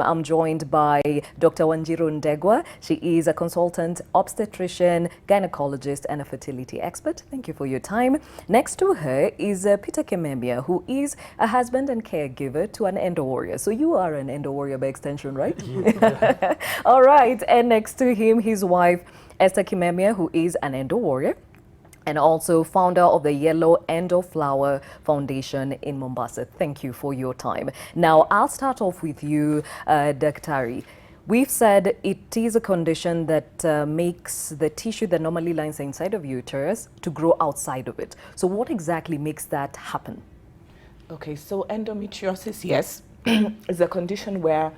I'm joined by Dr. Wanjiru Ndegwa. She is a consultant, obstetrician, gynecologist, and a fertility expert. Thank you for your time. Next to her is Peter Kimemia, who is a husband and caregiver to an endo warrior. So you are an endo warrior by extension, right? All right. And next to him, his wife, Esther Kimemia, who is an endo warrior and also founder of the Yellow Endo Flower Foundation in Mombasa. Thank you for your time. Now, I'll start off with you, Daktari. We've said it is a condition that makes the tissue that normally lies inside of uterus to grow outside of it. So what exactly makes that happen? Okay, so endometriosis, yes, is a condition where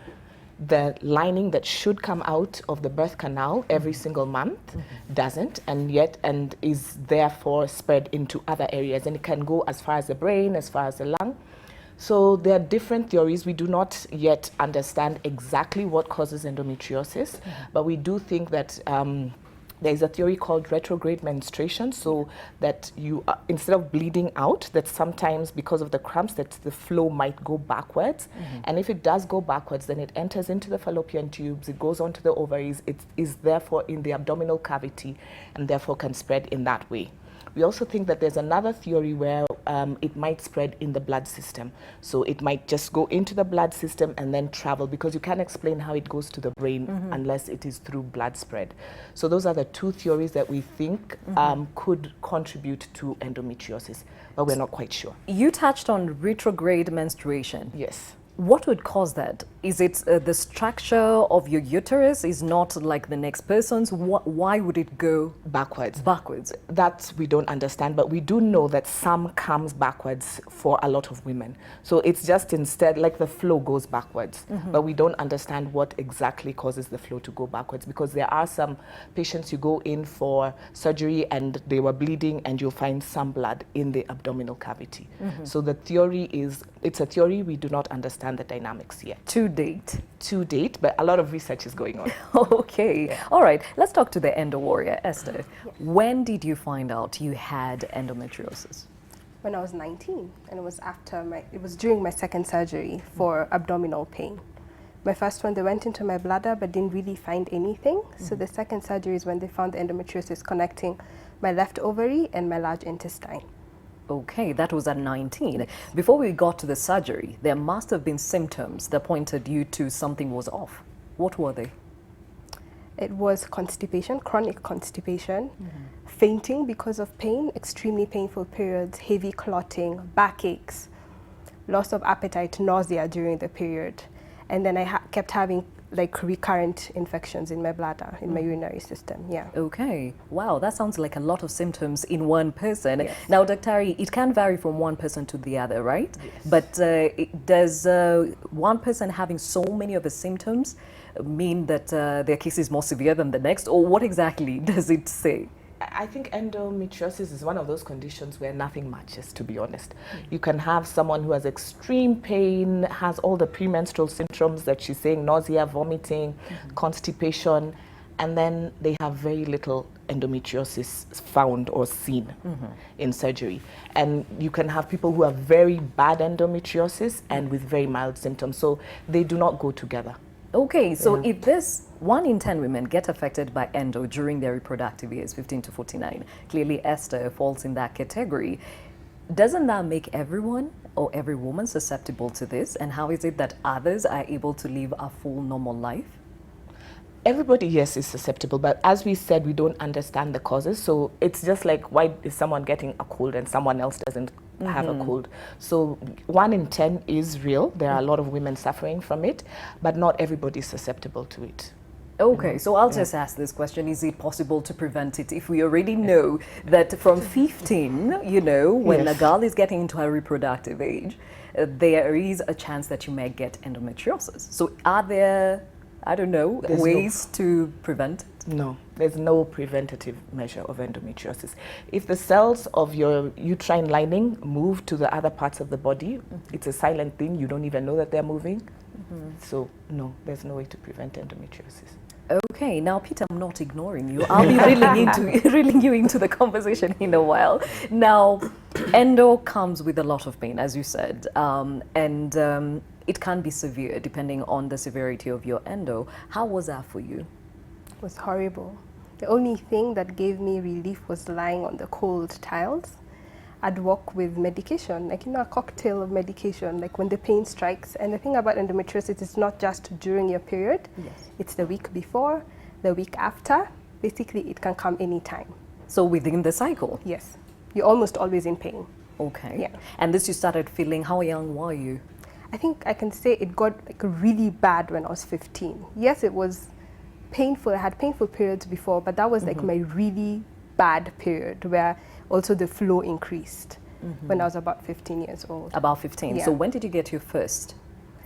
the lining that should come out of the birth canal every single month doesn't, and is therefore spread into other areas, and it can go as far as the brain, as far as the lung. So there are different theories. We do not yet understand exactly what causes endometriosis, but we do think that there is a theory called retrograde menstruation, so that you, instead of bleeding out, that sometimes because of the cramps, that the flow might go backwards. And if it does go backwards, then it enters into the fallopian tubes, it goes onto the ovaries, it is therefore in the abdominal cavity, and therefore can spread in that way. We also think that there's another theory where it might spread in the blood system. So it might just go into the blood system and then travel, because you can't explain how it goes to the brain unless it is through blood spread. So those are the two theories that we think could contribute to endometriosis, but we're not quite sure. You touched on retrograde menstruation. Yes. What would cause that? Is it the structure of your uterus is not like the next person's? Why would it go backwards? Backwards. That we don't understand, but we do know that some comes backwards for a lot of women. So it's just instead like the flow goes backwards, but we don't understand what exactly causes the flow to go backwards, because there are some patients you go in for surgery and they were bleeding and you'll find some blood in the abdominal cavity. So the theory is, it's a theory, we do not understand the dynamics yet. To date? To date, but a lot of research is going on. Okay. Yeah. All right. Let's talk to the endo warrior, Esther. Yes. When did you find out you had endometriosis? When I was 19, and it was it was during my second surgery for abdominal pain. My first one, they went into my bladder but didn't really find anything. So the second surgery is when they found the endometriosis connecting my left ovary and my large intestine. Okay, that was at 19. Before we got to the surgery, there must have been symptoms that pointed you to something was off. What were they? It was constipation, chronic constipation, fainting because of pain, extremely painful periods, heavy clotting, backaches, loss of appetite, nausea during the period. And then I kept having like recurrent infections in my bladder, in my urinary system, yeah. Okay, wow, that sounds like a lot of symptoms in one person. Yes. Now, Daktari, it can vary from one person to the other, right? Yes. But does one person having so many of the symptoms mean that their case is more severe than the next, or what exactly does it say? I think endometriosis is one of those conditions where nothing matches, to be honest. You can have someone who has extreme pain, has all the premenstrual symptoms that she's saying, nausea, vomiting, constipation, and then they have very little endometriosis found or seen in surgery. And you can have people who have very bad endometriosis and with very mild symptoms, so they do not go together. Okay, so if this 1 in 10 women get affected by endo during their reproductive years, 15 to 49, clearly Esther falls in that category. Doesn't that make everyone or every woman susceptible to this? And how is it that others are able to live a full normal life? Everybody, yes, is susceptible, but as we said, we don't understand the causes. So it's just like, why is someone getting a cold and someone else doesn't have a cold? So 1 in 10 is real. There are a lot of women suffering from it, but not everybody is susceptible to it. Okay, so I'll just ask this question. Is it possible to prevent it if we already know that from 15, you know, when a girl is getting into her reproductive age, there is a chance that you may get endometriosis? So are there, I don't know, ways to prevent it? No, there's no preventative measure of endometriosis. If the cells of your uterine lining move to the other parts of the body, it's a silent thing. You don't even know that they're moving. So no, there's no way to prevent endometriosis. Okay, now Peter, I'm not ignoring you. I'll be reeling you into the conversation in a while. Now, endo comes with a lot of pain, as you said, and it can be severe depending on the severity of your endo. How was that for you? It was horrible. The only thing that gave me relief was lying on the cold tiles. I'd walk with medication, like, you know, a cocktail of medication, like when the pain strikes. And the thing about endometriosis is not just during your period. Yes. It's the week before, the week after. Basically, it can come anytime. So within the cycle? Yes. You're almost always in pain. Okay. Yeah. And this you started feeling, how young were you? I think I can say it got like really bad when I was 15. Yes, it was painful. I had painful periods before, but that was like my really bad period where also the flow increased when I was about 15 years old. About 15. Yeah. So when did you get your first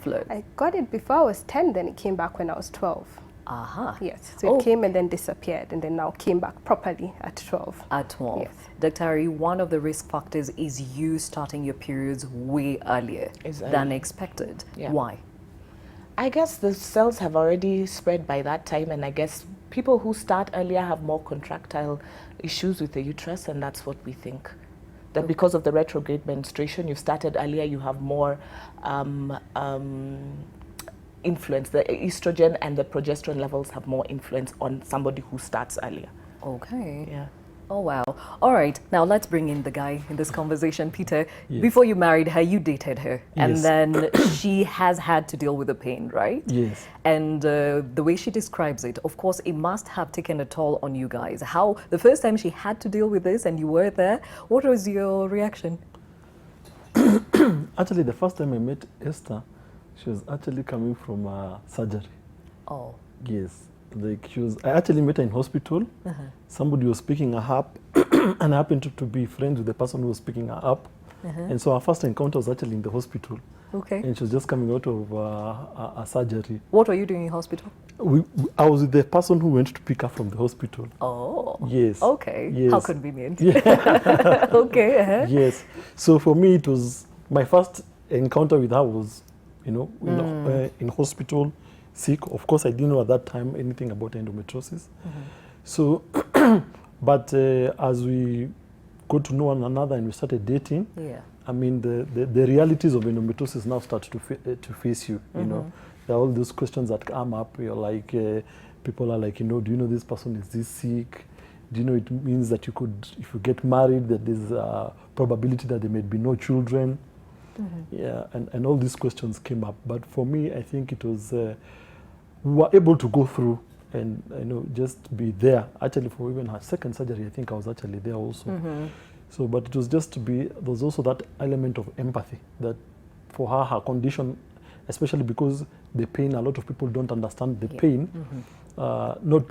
flow? I got it before I was 10, then it came back when I was 12. Aha. Yes, so it came and then disappeared and then now came back properly at 12. At 12. Yes. Dr. Ari, one of the risk factors is you starting your periods way earlier than expected. Yeah. Why? I guess the cells have already spread by that time, and I guess people who start earlier have more contractile issues with the uterus, and that's what we think. That because of the retrograde menstruation, you started earlier, you have more influence. The estrogen and the progesterone levels have more influence on somebody who starts earlier. Okay. Yeah. Oh, wow. All right. Now let's bring in the guy in this conversation. Peter, Yes. before you married her, you dated her. And Yes. then she has had to deal with the pain, right? Yes. And the way she describes it, of course, it must have taken a toll on you guys. How, the first time she had to deal with this and you were there, what was your reaction? Actually, the first time I met Esther, she was actually coming from surgery. Oh. Yes. Like I actually met her in hospital. Somebody was picking her up and I happened to be friends with the person who was picking her up. And so our first encounter was actually in the hospital. Okay. And she was just coming out of a surgery. What were you doing in hospital? I was with the person who went to pick her from the hospital. Oh. Yes. Okay. Yes. How convenient. Yeah. Okay. Yes. So for me, it was my first encounter with her was, you know, in hospital, sick. Of course, I didn't know at that time anything about endometriosis. So, but as we got to know one another and we started dating, Yeah. I mean, the realities of endometriosis now start to face you. You know, there are all those questions that come up. You're like, people are like, you know, do you know this person is this sick? Do you know it means that you could, if you get married, that there's a probability that there may be no children? Yeah, and all these questions came up. But for me, I think it was, we were able to go through and, you know, just be there. Actually, for even her second surgery, I think I was actually there also. So, but it was just to be, there was also that element of empathy that for her condition, especially because the pain, a lot of people don't understand the pain. Not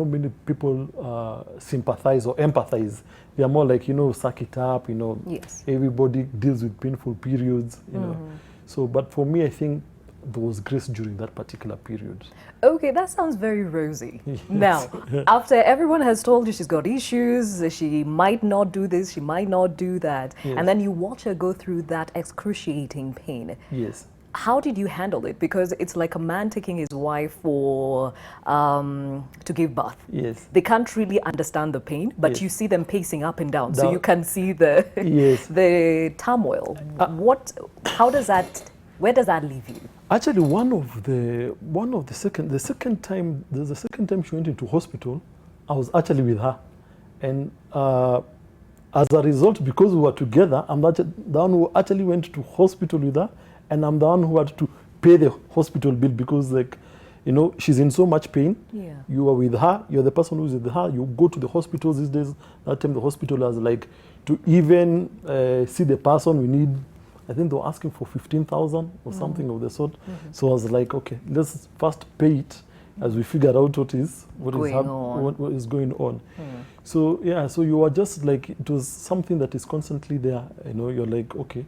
many people sympathize or empathize. They are more like, you know, suck it up, you know. Yes. Everybody deals with painful periods, you know. So, but for me, I think there was grace during that particular period. Okay, that sounds very rosy. Yes. Now, after everyone has told you she's got issues, she might not do this, she might not do that, Yes. and then you watch her go through that excruciating pain. Yes. How did you handle it? Because it's like a man taking his wife for to give birth. Yes. They can't really understand the pain, but Yes. you see them pacing up and down, so That- you can see the Yes. the turmoil. How does that? Where does that leave you? Actually, the second time she went into hospital, I was actually with her, and as a result, because we were together, I'm the one who actually went to hospital with her, and I'm the one who had to pay the hospital bill because, like, you know, she's in so much pain. Yeah. You are with her. You're the person who's with her. You go to the hospital these days. That time the hospital has like to even see the person. We need. I think they were asking for 15,000 or something of the sort. So I was like, okay, let's first pay it as we figure out what is going on. So yeah, so you are just like, it was something that is constantly there. You know, you're like, okay,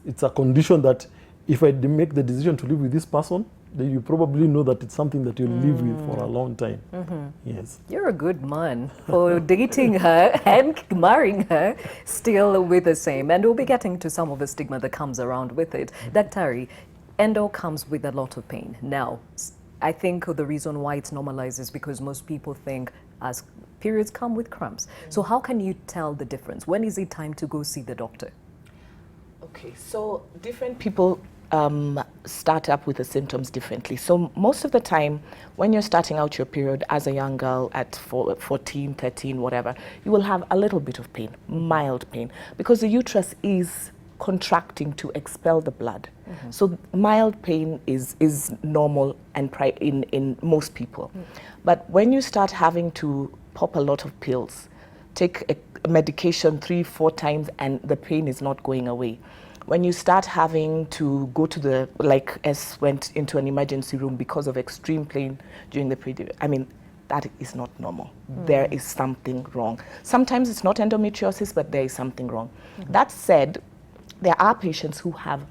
it's a condition that if I make the decision to live with this person, then you probably know that it's something that you'll live with for a long time. Yes. You're a good man for dating her and marrying her still with the same. And we'll be getting to some of the stigma that comes around with it. Dr. Ari, endo comes with a lot of pain. Now, I think the reason why it's normalized is because most people think as periods come with cramps. So how can you tell the difference? When is it time to go see the doctor? Okay, so different people start up with the symptoms differently. So most of the time, when you're starting out your period as a young girl at 14, 13, whatever, you will have a little bit of pain, mild pain, because the uterus is contracting to expel the blood. So mild pain is normal and in most people. But when you start having to pop a lot of pills, take a medication 3-4 times and the pain is not going away, when you start having to go to the, like S went into an emergency room because of extreme pain during the period, I mean, that is not normal. There is something wrong. Sometimes it's not endometriosis, but there is something wrong. That said, there are patients who have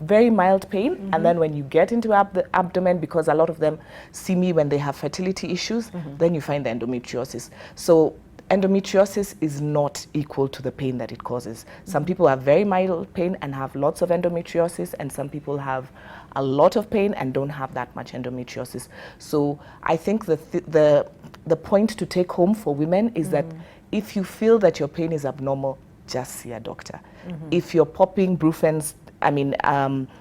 very mild pain, and then when you get into the abdomen, because a lot of them see me when they have fertility issues, then you find the endometriosis. So endometriosis is not equal to the pain that it causes. Some people have very mild pain and have lots of endometriosis, and some people have a lot of pain and don't have that much endometriosis. So I think the point to take home for women is that if you feel that your pain is abnormal, just see a doctor. If you're popping Brufens, I mean,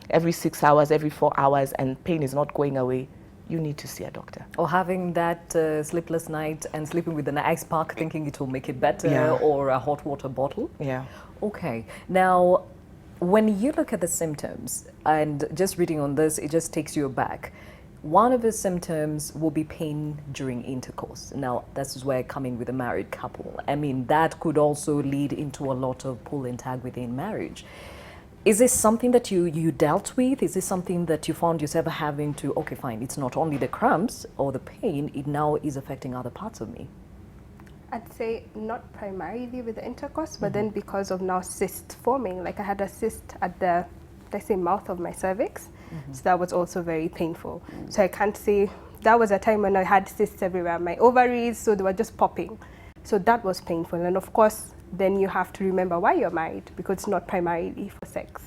every 6 hours, every 4 hours, and pain is not going away, you need to see a doctor. Or having that sleepless night and sleeping with an ice pack thinking it will make it better, or a hot water bottle. Yeah. Okay. Now, when you look at the symptoms, and just reading on this, it just takes you aback. One of the symptoms will be pain during intercourse. Now, this is where coming with a married couple. I mean, that could also lead into a lot of pull and tag within marriage. Is this something that you dealt with? Is this something that you found yourself having to, okay, fine, it's not only the cramps or the pain, it now is affecting other parts of me? I'd say not primarily with the intercourse, but then because of now cysts forming, like I had a cyst at the, let's say, mouth of my cervix, so that was also very painful. So I can't say, that was a time when I had cysts everywhere, my ovaries, so they were just popping. So that was painful. And of course, then you have to remember why you're married, because it's not primarily for sex.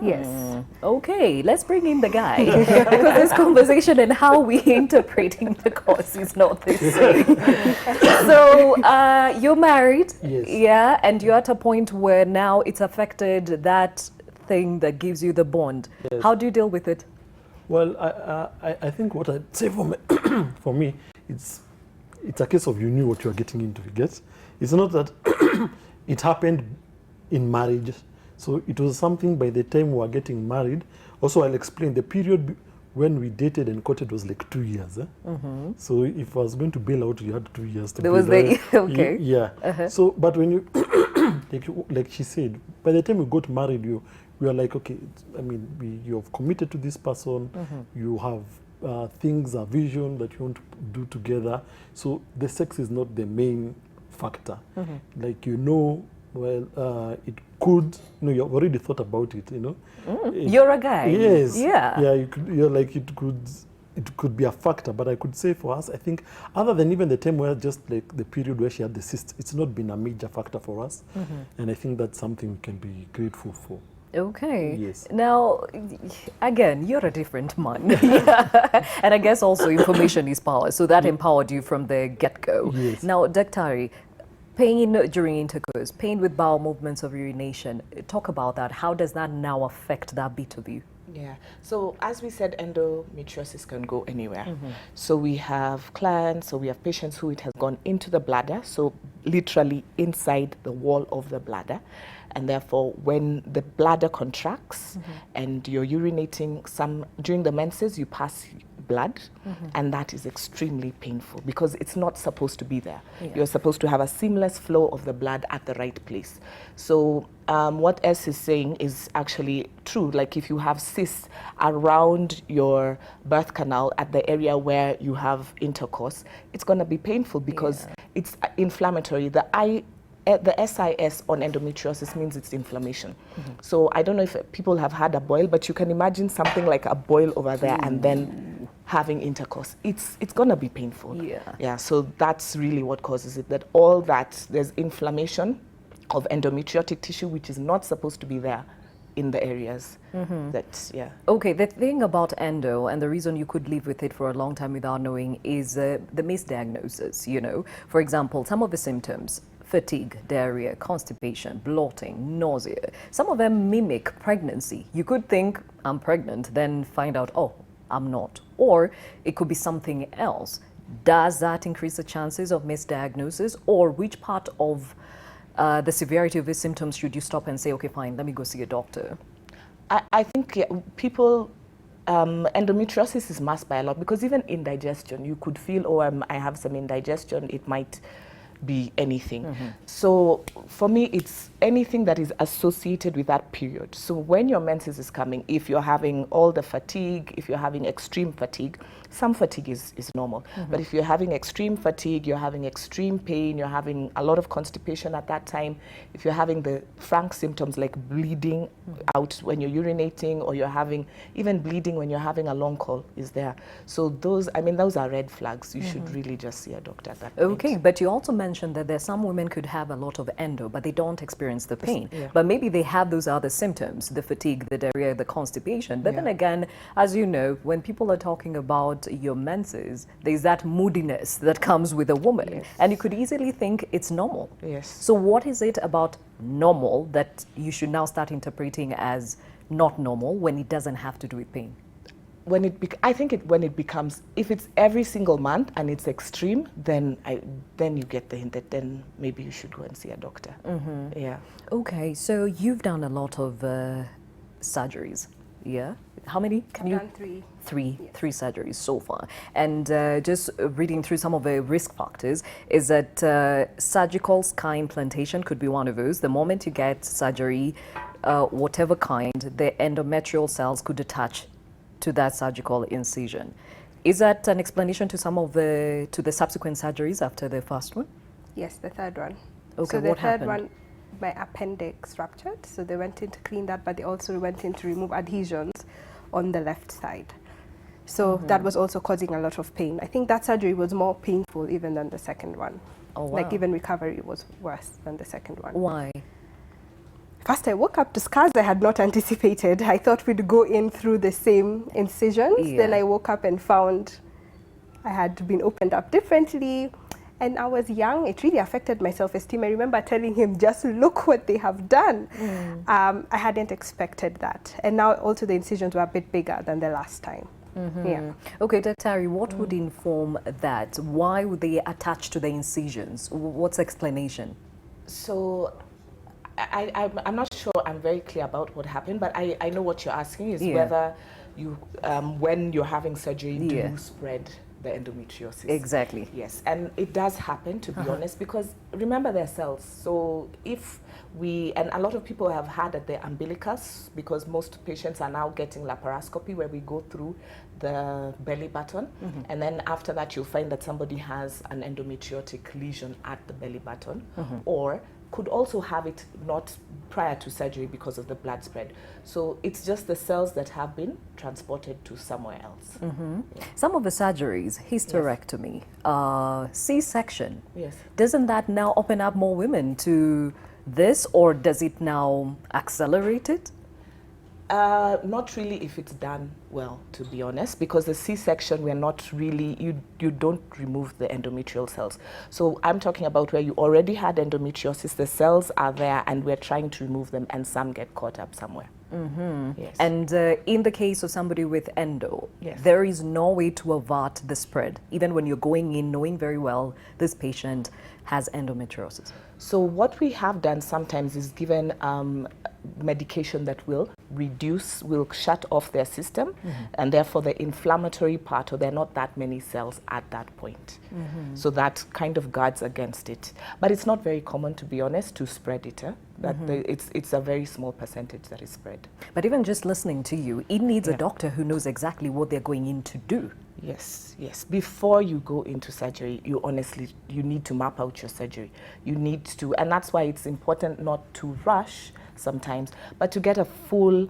Yes. Okay, let's bring in the guy. Because this conversation and how we interpreting the cause is not the same. So you're married, yeah, and you're at a point where now it's affected that thing that gives you the bond. How do you deal with it? Well, I think what I'd say for me, it's a case of you knew what you are getting into. You get? It's not that it happened in marriage. So it was something by the time we were getting married. Also, I'll explain the period when we dated and courted was like 2 years. So if I was going to bail out, you had 2 years to there bail was the okay. Yeah. So, but when you, like she said, by the time we got married, we are like, okay, I mean, you have committed to this person. You have things, a vision that you want to do together. So the sex is not the main factor. Like, well, it could, you've already thought about it, You're a guy. Yes. Yeah. Yeah, you're like, it could be a factor, but I could say for us, I think, other than even the time where just like the period where she had the cyst, it's not been a major factor for us. And I think that's something we can be grateful for. Okay. Yes. Now, again, you're a different man. And I guess also information is power. So that empowered you from the get-go. Yes. Now, Daktari, pain during intercourse, pain with bowel movements of urination. Talk about that. How does that now affect that bit of you? Yeah. So as we said, endometriosis can go anywhere. So we have clients, so we have patients who it has gone into the bladder, so literally inside the wall of the bladder. And therefore, when the bladder contracts and you're urinating, during the menses, you pass blood, and that is extremely painful because it's not supposed to be there. You're supposed to have a seamless flow of the blood at the right place. So what S is saying is actually true. Like if you have cysts around your birth canal at the area where you have intercourse, it's going to be painful because it's inflammatory. The SIS on endometriosis means it's inflammation. So I don't know if people have had a boil, but you can imagine something like a boil over there and then having intercourse. It's going to be painful. Yeah. So that's really what causes it. There's inflammation of endometriotic tissue, which is not supposed to be there in the areas Okay, the thing about endo and the reason you could live with it for a long time without knowing is the misdiagnosis, For example, some of the symptoms, fatigue, diarrhea, constipation, bloating, nausea. Some of them mimic pregnancy. You could think, I'm pregnant, then find out, oh, I'm not. Or it could be something else. Does that increase the chances of misdiagnosis? Or which part of the severity of these symptoms should you stop and say, okay, fine, let me go see a doctor? I think people, endometriosis is masked by a lot, because even indigestion, you could feel, oh, I have some indigestion, it might be anything. So for me, it's anything that is associated with that period. So when your menses is coming, if you're having all the fatigue, if you're having extreme fatigue, some fatigue is normal. But if you're having extreme fatigue, you're having extreme pain, you're having a lot of constipation at that time, if you're having the frank symptoms like bleeding out when you're urinating, or you're having even bleeding when you're having a long call is there. So those, I mean, those are red flags. You should really just see a doctor at that point. Okay, but you also mentioned that there's some women could have a lot of endo, but they don't experience the pain. Yeah. But maybe they have those other symptoms, the fatigue, the diarrhea, the constipation. But then again, as you know, when people are talking about your menses, there's that moodiness that comes with a woman. And you could easily think it's normal. Yes. So what is it about normal that you should now start interpreting as not normal when it doesn't have to do with pain? When I think when it becomes, if it's every single month and it's extreme, then you get the hint that then maybe you should go and see a doctor. Yeah. Okay, so you've done a lot of surgeries, yeah? How many? I've done 3. Three surgeries so far. And just reading through some of the risk factors is that surgical scar implantation could be one of those. The moment you get surgery, whatever kind, the endometrial cells could attach to that surgical incision. Is that an explanation to some of the subsequent surgeries after the first one? Yes, the third one. Okay, so the what third happened? one, my appendix ruptured, so they went in to clean that, but they also went in to remove adhesions on the left side. So that was also causing a lot of pain. I think that surgery was more painful even than the second one. Oh, wow. Like even recovery was worse than the second one. Why? First, I woke up to scars I had not anticipated. I thought we'd go in through the same incisions. Then I woke up and found I had been opened up differently. And I was young. It really affected my self-esteem. I remember telling him, just look what they have done. I hadn't expected that. And now also the incisions were a bit bigger than the last time. Yeah. Okay, Dr. What would inform that? Why would they attach to the incisions? What's the explanation? So I'm not sure I'm very clear about what happened, but I know what you're asking is whether you, when you're having surgery, do you spread the endometriosis? Exactly. Yes, and it does happen, to be honest, because remember they're cells. So if and a lot of people have had at their umbilicus, because most patients are now getting laparoscopy where we go through the belly button, and then after that you'll find that somebody has an endometriotic lesion at the belly button, or could also have it not prior to surgery because of the blood spread. So it's just the cells that have been transported to somewhere else. Some of the surgeries, hysterectomy, C-section, Yes. doesn't that now open up more women to this, or does it now accelerate it? Not really if it's done well, to be honest, because the C-section, we're not really, you don't remove the endometrial cells. So I'm talking about where you already had endometriosis, the cells are there and we're trying to remove them, and some get caught up somewhere. Yes. And in the case of somebody with endo, Yes. there is no way to avert the spread, even when you're going in knowing very well this patient has endometriosis. So what we have done sometimes is given medication that will shut off their system, and therefore the inflammatory part, or there are not that many cells at that point. So that kind of guards against it. But it's not very common, to be honest, to spread it. It's a very small percentage that is spread. But even just listening to you, it needs a doctor who knows exactly what they're going in to do. Yes, yes. Before you go into surgery, you need to map out your surgery. You need to, and that's why it's important not to rush sometimes, but to get a full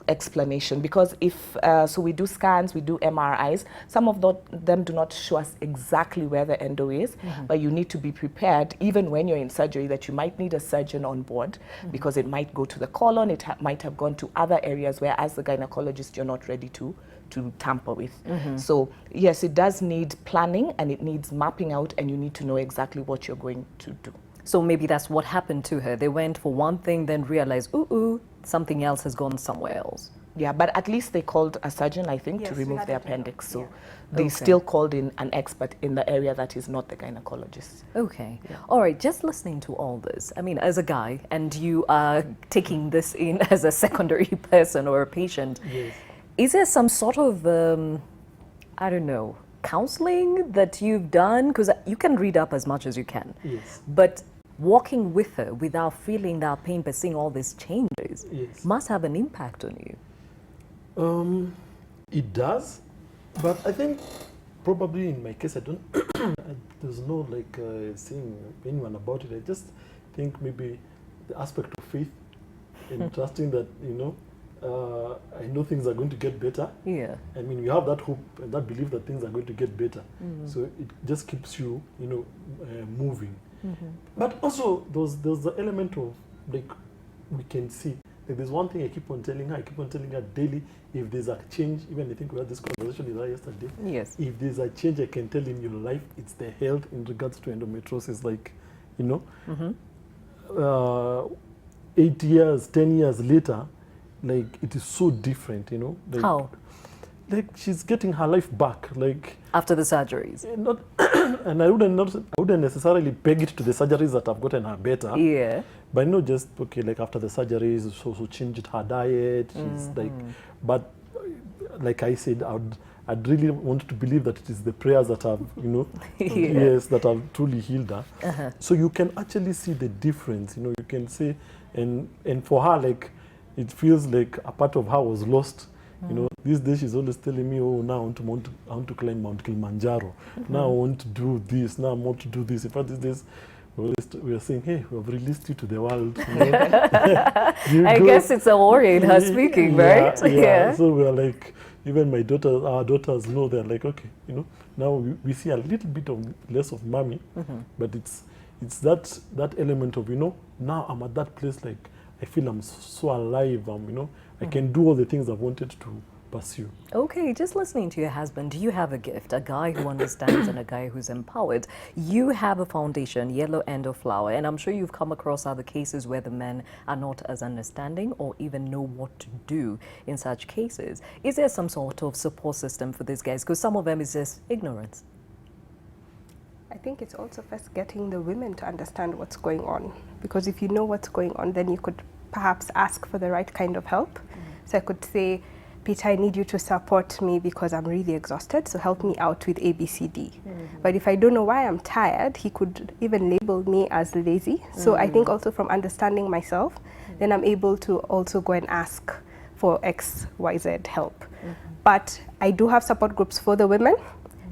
explanation, because if, so we do scans, we do MRIs, some of them do not show us exactly where the endo is, but you need to be prepared, even when you're in surgery, that you might need a surgeon on board, because it might go to the colon, it might have gone to other areas where as the gynecologist you're not ready to to tamper with. So yes, it does need planning, and it needs mapping out, and you need to know exactly what you're going to do. So maybe that's what happened to her. They went for one thing, then realized, ooh, something else has gone somewhere else. Yeah, but at least they called a surgeon, I think, Yes, to we remove had the a general, appendix. So yeah. they Okay. still called in an expert in the area that is not the gynecologist. Okay. All right. Just listening to all this, I mean, as a guy, and you are taking this in as a secondary person or a patient, Yes. is there some sort of, I don't know, counseling that you've done? Because you can read up as much as you can. Yes. But walking with her without feeling that pain, but seeing all these changes, Yes. must have an impact on you. It does, but I think probably in my case, I don't. There's no like saying anyone about it. I just think maybe the aspect of faith and trusting that I know things are going to get better. Yeah. I mean, you have that hope and that belief that things are going to get better. So it just keeps you, moving. But also, there's the element of like we can see. Like, there's one thing I keep on telling her daily. If there's a change, even I think we had this conversation with her yesterday. Yes. If there's a change I can tell in your life, it's the health in regards to endometriosis. Like, 8 years, 10 years later, like it is so different. Like, How? Like she's getting her life back. Like After the surgeries. not, and I wouldn't necessarily peg it to the surgeries that have gotten her better. Yeah. But just okay, like after the surgeries, so changed her diet. She's like, but like I said, I'd really want to believe that it is the prayers that have, yes, that have truly healed her. So you can actually see the difference. You can say, and for her, like it feels like a part of her was lost. These days she's always telling me, oh, now I want to climb Mount Kilimanjaro. Now I want to do this. Now I want to do this. In fact, these days we are saying, hey, we have released you to the world. I guess it's a warrior in her speaking, right? Yeah. So we are like, even our daughters know, they're like, okay, now we see a little bit of less of mommy, but it's that element of, now I'm at that place, like I feel I'm so alive. I can do all the things I've wanted to pursue. Okay, just listening to your husband, do you have a gift? A guy who understands and a guy who's empowered. You have a foundation, Yellow Endo Flower, and I'm sure you've come across other cases where the men are not as understanding or even know what to do in such cases. Is there some sort of support system for these guys? Because some of them is just ignorance. I think it's also first getting the women to understand what's going on. Because if you know what's going on, then you could perhaps ask for the right kind of help. So I could say, Peter, I need you to support me because I'm really exhausted, so help me out with A, B, C, D. But if I don't know why I'm tired, he could even label me as lazy. So I think also from understanding myself, then I'm able to also go and ask for X, Y, Z help. But I do have support groups for the women,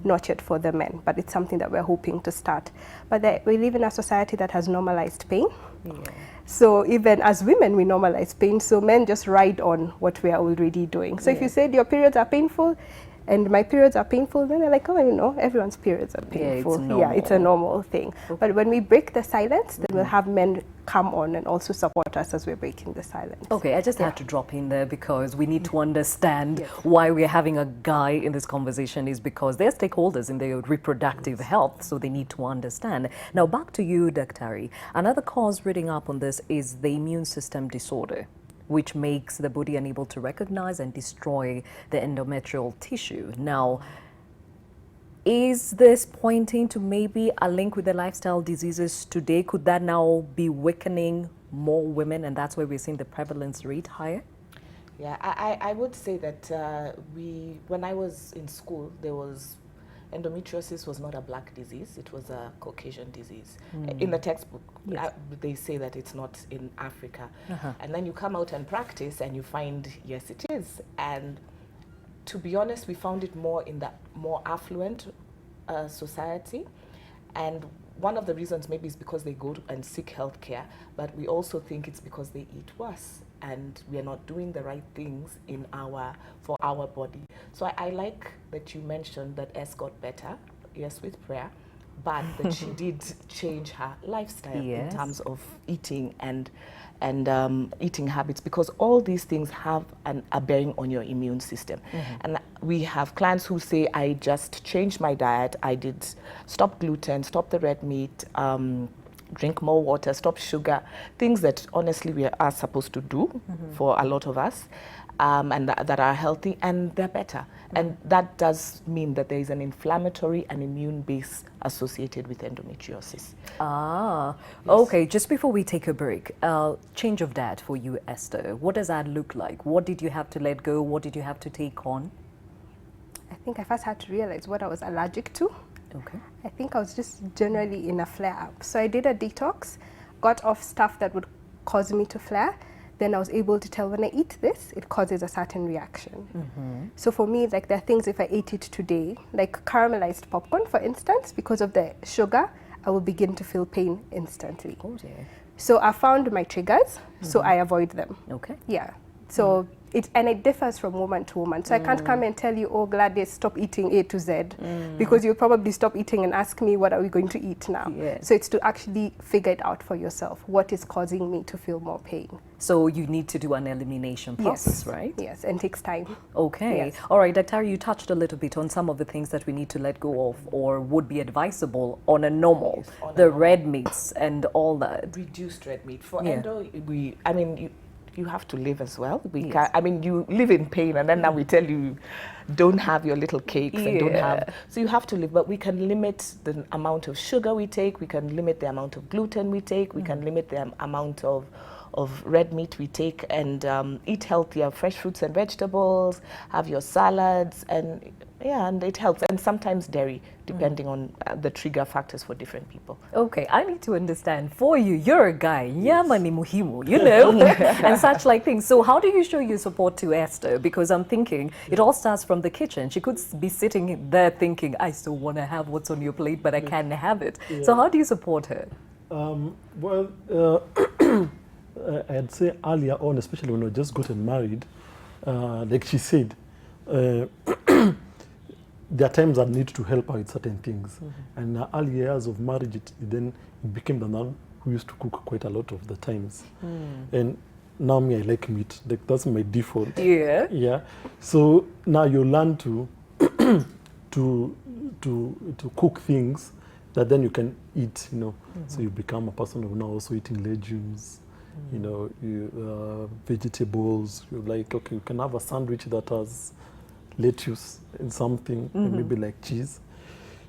not yet for the men, but it's something that we're hoping to start. But we live in a society that has normalized pain. So even as women, we normalize pain. So men just ride on what we are already doing. So if you said your periods are painful and my periods are painful, then they're like, oh, everyone's periods are painful. Yeah, it's a normal thing. But when we break the silence, then we'll have men come on and also support us as we're breaking the silence. Okay, I just had to drop in there because we need to understand why we're having a guy in this conversation is because they're stakeholders in their reproductive health, so they need to understand. Now, back to you, Dr. Another cause reading up on this is the immune system disorder, which makes the body unable to recognize and destroy the endometrial tissue. Now, is this pointing to maybe a link with the lifestyle diseases today? Could that now be weakening more women, and that's why we're seeing the prevalence rate higher? Yeah, I would say that when I was in school, endometriosis was not a black disease, it was a Caucasian disease. In the textbook, they say that it's not in Africa. And then you come out and practice and you find, yes, it is. And to be honest, we found it more in the more affluent society. And one of the reasons maybe is because they go and seek health care, but we also think it's because they eat worse and we are not doing the right things for our body. So I like that you mentioned that S got better, yes, with prayer, but that she did change her lifestyle in terms of eating and eating habits, because all these things have a bearing on your immune system. And We have clients who say, I just changed my diet. I did stop gluten, stop the red meat, drink more water, stop sugar, things that honestly we are supposed to do for a lot of us, and that are healthy, and they're better. And that does mean that there is an inflammatory and immune base associated with endometriosis. Ah, Yes. okay. Just before we take a break, change of diet for you, Esther. What does that look like? What did you have to let go? What did you have to take on? I think I first had to realize what I was allergic to. Okay. I think I was just generally in a flare-up. So I did a detox, got off stuff that would cause me to flare. Then I was able to tell when I eat this, it causes a certain reaction. So for me, like there are things if I ate it today, like caramelized popcorn, for instance, because of the sugar, I will begin to feel pain instantly. Oh dear. So I found my triggers, so I avoid them. Okay. Yeah. So it differs from woman to woman. So I can't come and tell you, oh, Gladys, stop eating A to Z, because you'll probably stop eating and ask me, what are we going to eat now? Yeah. So it's to actually figure it out for yourself. What is causing me to feel more pain? So you need to do an elimination process, Yes. right? Yes, and takes time. Okay. Yes. All right, Dr. You touched a little bit on some of the things that we need to let go of or would be advisable on a normal, Yes, on a the normal. red meats and all that. Reduced red meat. For Yeah. endo, you have to live as well. We Yes. can, I mean, you live in pain, and then now we tell you, don't have your little cakes and don't Yeah. have. So you have to live, but we can limit the amount of sugar we take. We can limit the amount of gluten we take. We can limit the amount of red meat we take, and eat healthier, fresh fruits and vegetables. Have your salads, and yeah, and it helps. And sometimes dairy, depending on the trigger factors for different people. Okay, I need to understand. For you, you're a guy, nyama ni muhimu, you know, and such like things. So how do you show your support to Esther? Because I'm thinking it all starts from the kitchen. She could be sitting there thinking, I still want to have what's on your plate, but I can't have it. So how do you support her? Well, I'd say earlier on, especially when we just gotten married, like she said, there are times I need to help her with certain things. And in the early years of marriage, then it became the man who used to cook quite a lot of the times. And now me, I like meat. Like that's my default. Yeah. Yeah. So now you learn to to cook things that then you can eat, you know. So you become a person who now also eating legumes, you know, vegetables. You're like, okay, you can have a sandwich that has lettuce and something, and maybe like cheese.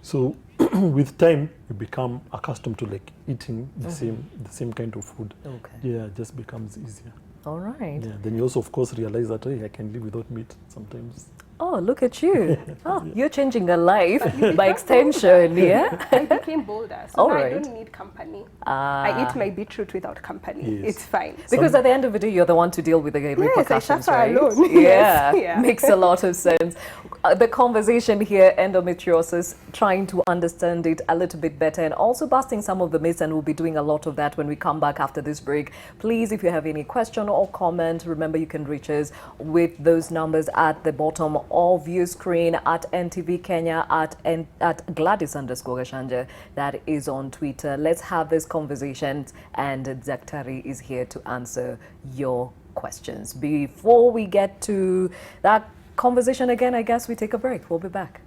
So with time, you become accustomed to like eating the same kind of food. Okay. Yeah, it just becomes easier. All right. Yeah. Then you also, of course, realize that hey, I can live without meat sometimes. Oh, look at you. Oh, you're changing a life by extension, yeah? I became bolder, so All now right. I don't need company. I eat my beetroot without company. Yes. It's fine. Because at the end of the day, you're the one to deal with the repercussions, suffer right? alone. Yeah, Yes, yeah. makes a lot of sense. The conversation here, endometriosis, trying to understand it a little bit better and also busting some of the myths, and we'll be doing a lot of that when we come back after this break. Please, if you have any question or comment, remember you can reach us with those numbers at the bottom of your screen, at NTV Kenya, at Gladys_Gashanja. That is on Twitter. Let's have this conversation, and Daktari is here to answer your questions. Before we get to that conversation again, I guess we take a break. We'll be back.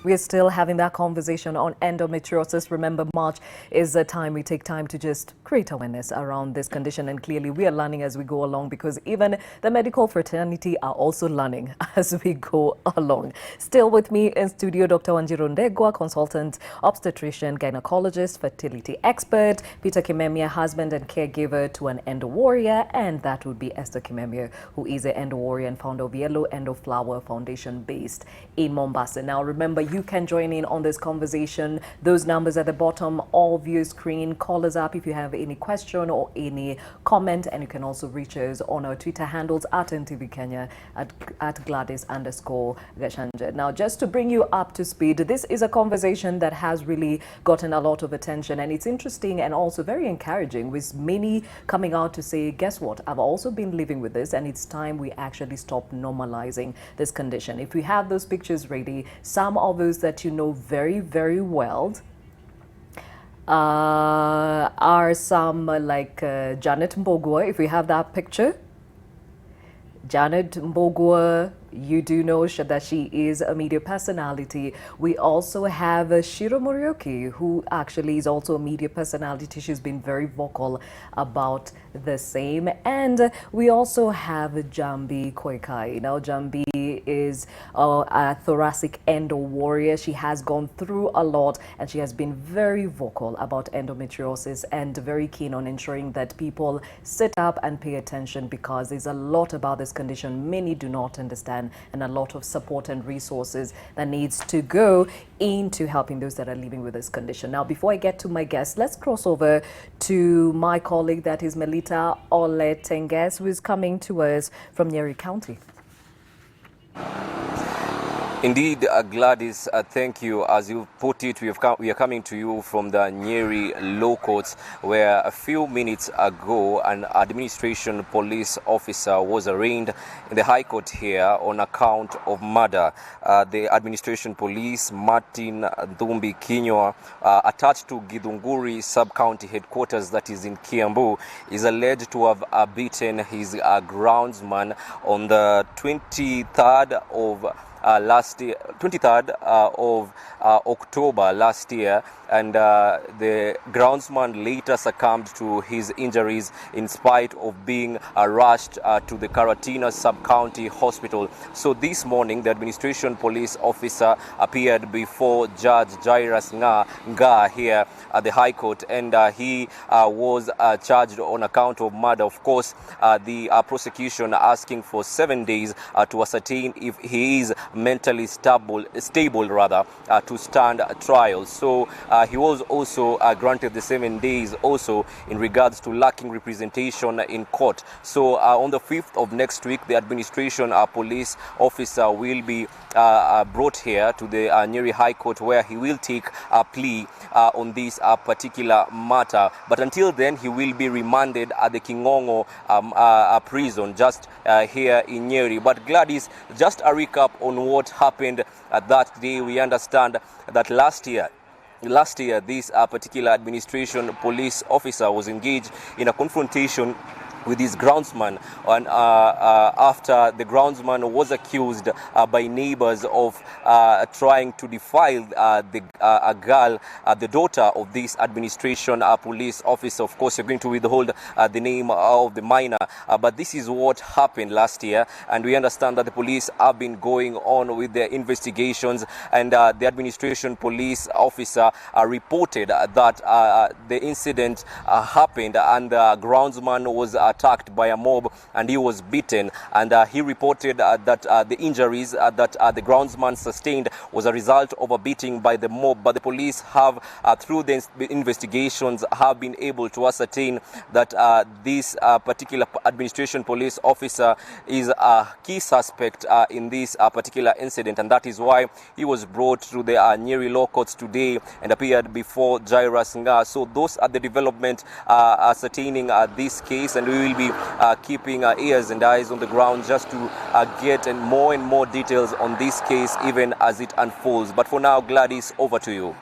We're still having that conversation on endometriosis. Remember, March is the time we take time to just create awareness around this condition. And clearly, we are learning as we go along, because even the medical fraternity are also learning as we go along. Still with me in studio, Dr. Wanjiru Ndegwa, consultant obstetrician, gynecologist, fertility expert, Peter Kimemia, husband and caregiver to an endo warrior, and that would be Esther Kimemia, who is an endo warrior and founder of Yellow Endo Flower Foundation based in Mombasa. Now, remember, you can join in on this conversation. Those numbers at the bottom of your screen. Call us up if you have any question or any comment, and you can also reach us on our Twitter handles at NTV Kenya, at Gladys_Gashanja. Now, just to bring you up to speed, this is a conversation that has really gotten a lot of attention, and it's interesting and also very encouraging, with many coming out to say, guess what, I've also been living with this, and it's time we actually stop normalizing this condition. If we have those pictures ready, some of those that you know very, very well are some like Janet Mbogwa, if we have that picture. Janet Mbogwa, you do know that she is a media personality. We also have Shiro Morioki, who actually is also a media personality. She's been very vocal about the same. And we also have Jambi Koikai. Now, Jambi is a thoracic endo warrior. She has gone through a lot, and she has been very vocal about endometriosis and very keen on ensuring that people sit up and pay attention, because there's a lot about this condition many do not understand, and a lot of support and resources that needs to go into helping those that are living with this condition. Now, before I get to my guest, let's cross over to my colleague, that is Melita Oletenges, who is coming to us from Nyeri County. Indeed, Gladys, thank you. As you put it, we are coming to you from the Nyeri Law Courts, where a few minutes ago an administration police officer was arraigned in the High Court here on account of murder. The administration police, Martin Ndumbi Kinywa, attached to Githunguri sub-county headquarters, that is in Kiambu, is alleged to have beaten his groundsman on the 23rd of October last year, and the groundsman later succumbed to his injuries in spite of being rushed to the Karatina sub-county hospital. So this morning, the administration police officer appeared before Judge Jairus Nga here at the High Court, and he was charged on account of murder. Of course, the prosecution asking for 7 days to ascertain if he is mentally stable to stand trial. So he was also granted the 7 days also in regards to lacking representation in court. So on the 5th of next week, the administration police officer will be brought here to the Nyeri High Court, where he will take a plea on this particular matter. But until then, he will be remanded at the Kingongo prison just here in Nyeri. But Gladys, just a recap on what happened that day. We understand that last year, this particular administration police officer was engaged in a confrontation with his groundsman, and after the groundsman was accused by neighbors of trying to defile a girl, the daughter of this administration police officer. Of course, you're going to withhold the name of the minor, but this is what happened last year, and we understand that the police have been going on with their investigations, and the administration police officer reported that the incident happened, and the groundsman was attacked by a mob and he was beaten, and he reported that the injuries that the groundsman sustained was a result of a beating by the mob. But the police have through the investigations have been able to ascertain that this particular administration police officer is a key suspect in this particular incident, and that is why he was brought to the Nyeri Law Courts today and appeared before Jairus Nga. So those are the development ascertaining this case, and we will be keeping our ears and eyes on the ground just to get and more details on this case even as it unfolds. But for now, Gladys, over to you.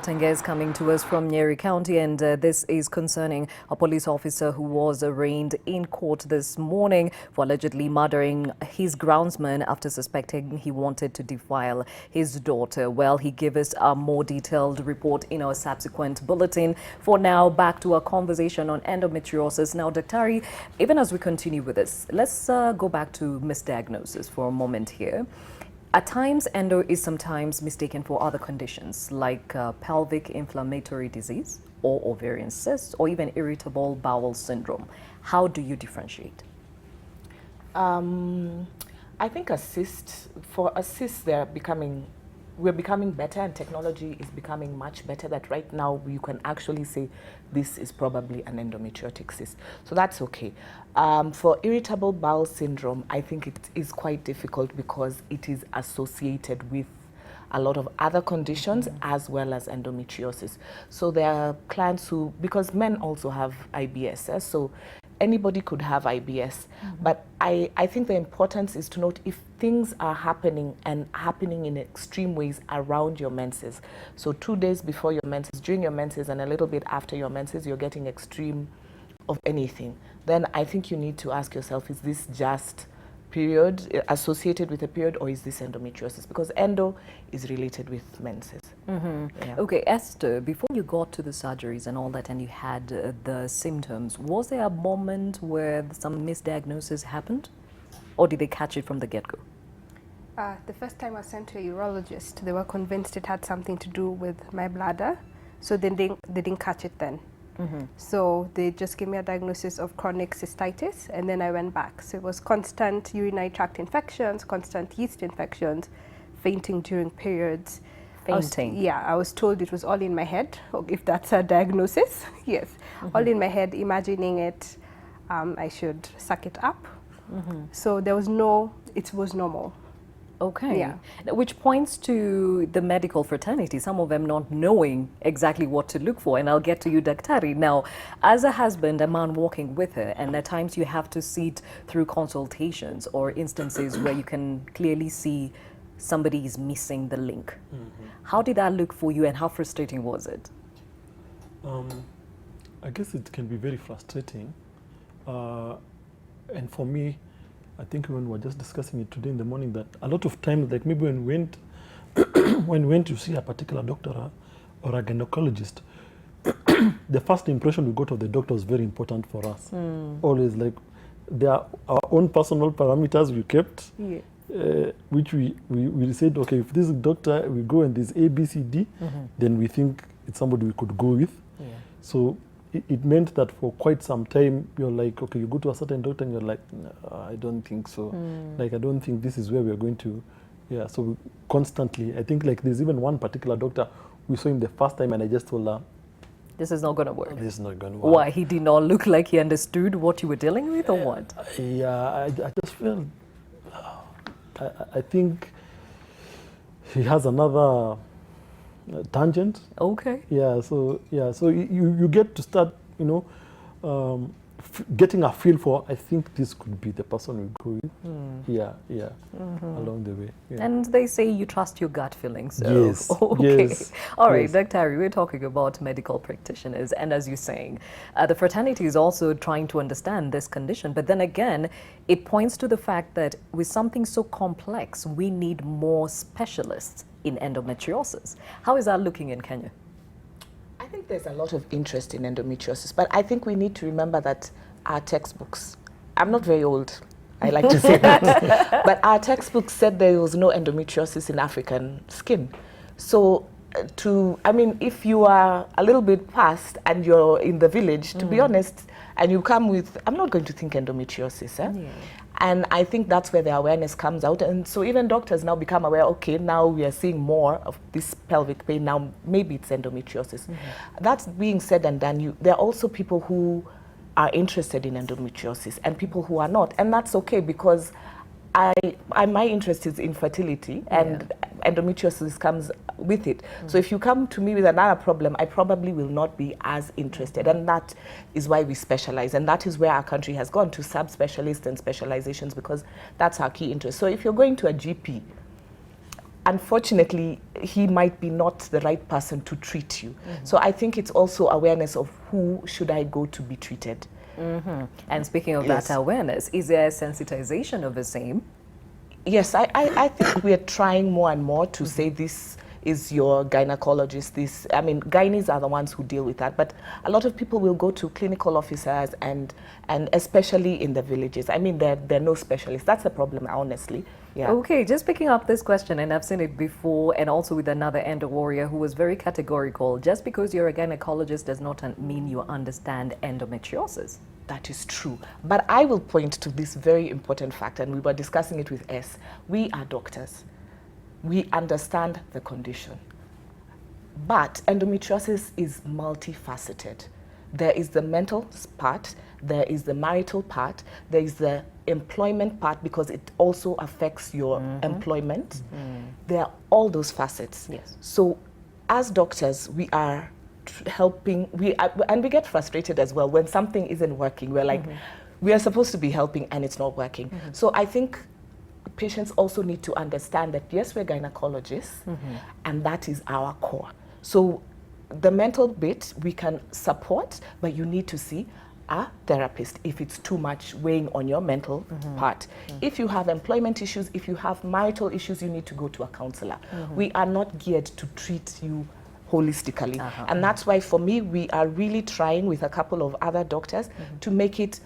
Tenga is coming to us from Nyeri County, and this is concerning a police officer who was arraigned in court this morning for allegedly murdering his groundsman after suspecting he wanted to defile his daughter. Well, he gave us a more detailed report in our subsequent bulletin. For now, back to our conversation on endometriosis. Now, Daktari, even as we continue with this, let's go back to misdiagnosis for a moment here. At times, endo is sometimes mistaken for other conditions like pelvic inflammatory disease or ovarian cysts or even irritable bowel syndrome. How do you differentiate? I think for a cyst, we're becoming better, and technology is becoming much better, that right now you can actually say this is probably an endometriotic cyst. So that's okay. For irritable bowel syndrome, I think it is quite difficult because it is associated with a lot of other conditions as well as endometriosis. So there are clients who, because men also have IBS, so anybody could have IBS, but I think the importance is to note if things are happening and happening in extreme ways around your menses. So 2 days before your menses, during your menses, and a little bit after your menses, you're getting extreme of anything. Then I think you need to ask yourself, is this just period associated with a period, or is this endometriosis? Because endo is related with menses. Yeah. Okay, Esther, before you got to the surgeries and all that and you had the symptoms, was there a moment where some misdiagnosis happened? Or did they catch it from the get-go? The first time I was sent to a urologist, they were convinced it had something to do with my bladder, so they didn't catch it then. So they just gave me a diagnosis of chronic cystitis, and then I went back. So it was constant urinary tract infections, constant yeast infections, fainting during periods. Fainting? I was told it was all in my head, if that's a diagnosis. Yes, all in my head, imagining it, I should suck it up. So there was it was normal. Okay. Yeah. Which points to the medical fraternity, some of them not knowing exactly what to look for. And I'll get to you, Daktari. Now, as a husband, a man walking with her, and at times you have to sit through consultations or instances where you can clearly see somebody is missing the link. How did that look for you and how frustrating was it? I guess it can be very frustrating. And for me, I think when we were just discussing it today in the morning, that a lot of times, like maybe when we went, when we went to see a particular doctor or a gynecologist, the first impression we got of the doctor was very important for us. Always, like, there are our own personal parameters we kept, which we said, okay, if this doctor, we go and there's A, B, C, D, then we think it's somebody we could go with. So it meant that for quite some time, you're like, okay, you go to a certain doctor and you're like, no, I don't think so. Like, I don't think this is where we're going to. Yeah, so we constantly, I think like there's even one particular doctor, we saw him the first time and I just told her, this is not going to work. this is not going to work. Why? He did not look like he understood what you were dealing with or what? Yeah, I just felt, I think he has another tangent. Okay. So you get to start, getting a feel for, I think this could be the person we go with. Along the way. Yeah. And they say you trust your gut feeling. So Yes. okay. Yes. All right, Yes. Dr. Harry, we're talking about medical practitioners, and as you're saying, the fraternity is also trying to understand this condition. But then again, it points to the fact that with something so complex, we need more specialists in endometriosis. How is that looking in Kenya? I think there's a lot of interest in endometriosis, but I think we need to remember that our textbooks, I'm not very old, I like to say that, but our textbooks said there was no endometriosis in African skin. So if you are a little bit past and you're in the village, to be honest, and you come with, I'm not going to think endometriosis. And I think that's where the awareness comes out. And so even doctors now become aware, okay, now we are seeing more of this pelvic pain, now maybe it's endometriosis. That's being said and done. There are also people who are interested in endometriosis and people who are not. And that's okay, because my interest is in fertility, and endometriosis comes with it. So if you come to me with another problem, I probably will not be as interested, and that is why we specialize, and that is where our country has gone to subspecialists and specializations, because that's our key interest. So if you're going to a GP, unfortunately, he might be not the right person to treat you. So I think it's also awareness of who should I go to be treated. And speaking of that awareness, is there a sensitization of the same? Yes, I think we are trying more and more to say this is your gynecologist. Gynes are the ones who deal with that, but a lot of people will go to clinical officers and especially in the villages. There are no specialists. That's the problem, honestly. Yeah. Okay, just picking up this question, and I've seen it before, and also with another endo warrior who was very categorical. Just because you're a gynecologist does not mean you understand endometriosis. That is true. But I will point to this very important fact, and we were discussing it with S. We are doctors. We understand the condition. But endometriosis is multifaceted. There is the mental part, there is the marital part, there is the employment part, because it also affects your employment. There are all those facets. Yes. So as doctors, we are helping, and we get frustrated as well when something isn't working. We're like, we are supposed to be helping and it's not working. So I think patients also need to understand that, yes, we're gynecologists, and that is our core. So the mental bit we can support, but you need to see a therapist if it's too much weighing on your mental part. If you have employment issues, if you have marital issues, you need to go to a counselor. We are not geared to treat you holistically. And that's why for me, we are really trying with a couple of other doctors to make it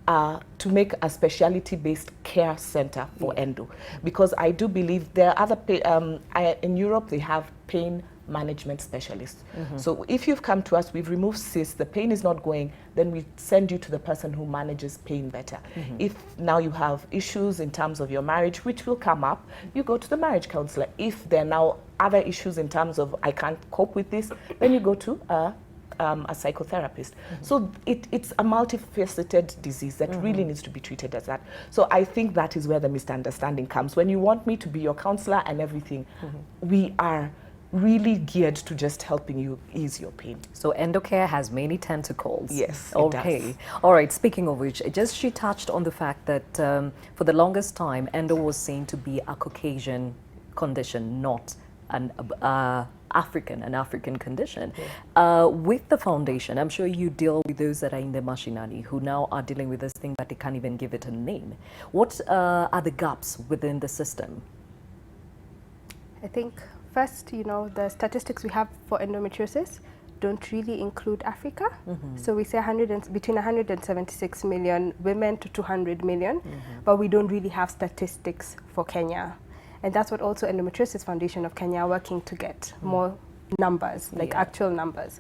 to make a speciality-based care center for endo, because I do believe there are other in Europe they have pain management specialists. So if you've come to us, we've removed cysts, the pain is not going, then we send you to the person who manages pain better. If now you have issues in terms of your marriage, which will come up, you go to the marriage counselor. If there are now other issues in terms of I can't cope with this, then you go to a psychotherapist. So it's a multifaceted disease that really needs to be treated as that. So I think that is where the misunderstanding comes. When you want me to be your counselor and everything, we are really geared to just helping you ease your pain. So endocare has many tentacles. Yes, it okay. does. All right. Speaking of which, she touched on the fact that for the longest time, endo was seen to be a Caucasian condition, not an African condition. With the foundation, I'm sure you deal with those that are in the machinani who now are dealing with this thing, but they can't even give it a name. What are the gaps within the system? I think first, the statistics we have for endometriosis don't really include Africa. So we say between 176 million women to 200 million, but we don't really have statistics for Kenya. And that's what also Endometriosis Foundation of Kenya are working to get more numbers, like actual numbers.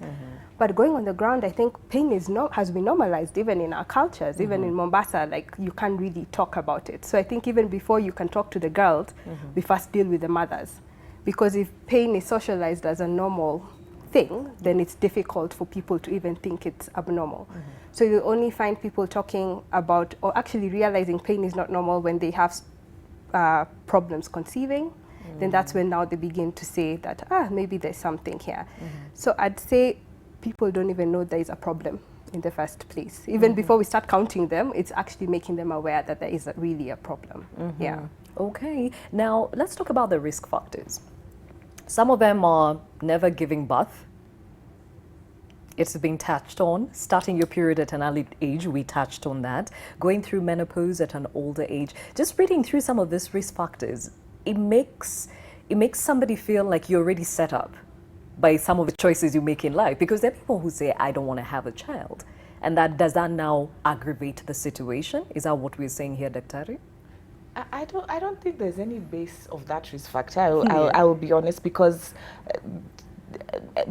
But going on the ground, I think pain has been normalized even in our cultures, even in Mombasa, like you can't really talk about it. So I think even before you can talk to the girls, we first deal with the mothers. Because if pain is socialized as a normal thing, then it's difficult for people to even think it's abnormal. So you only find people talking about or actually realizing pain is not normal when they have problems conceiving. Then that's when now they begin to say that, maybe there's something here. So I'd say people don't even know there is a problem in the first place. Even before we start counting them, it's actually making them aware that there is really a problem. Yeah. Okay. Now, let's talk about the risk factors. Some of them are never giving birth. It's been touched on. Starting your period at an early age, we touched on that. Going through menopause at an older age. Just reading through some of these risk factors, it makes somebody feel like you're already set up by some of the choices you make in life. Because there are people who say, I don't want to have a child. And does that now aggravate the situation? Is that what we're saying here, Daktari? I don't think there's any base of that risk factor. I will be honest, because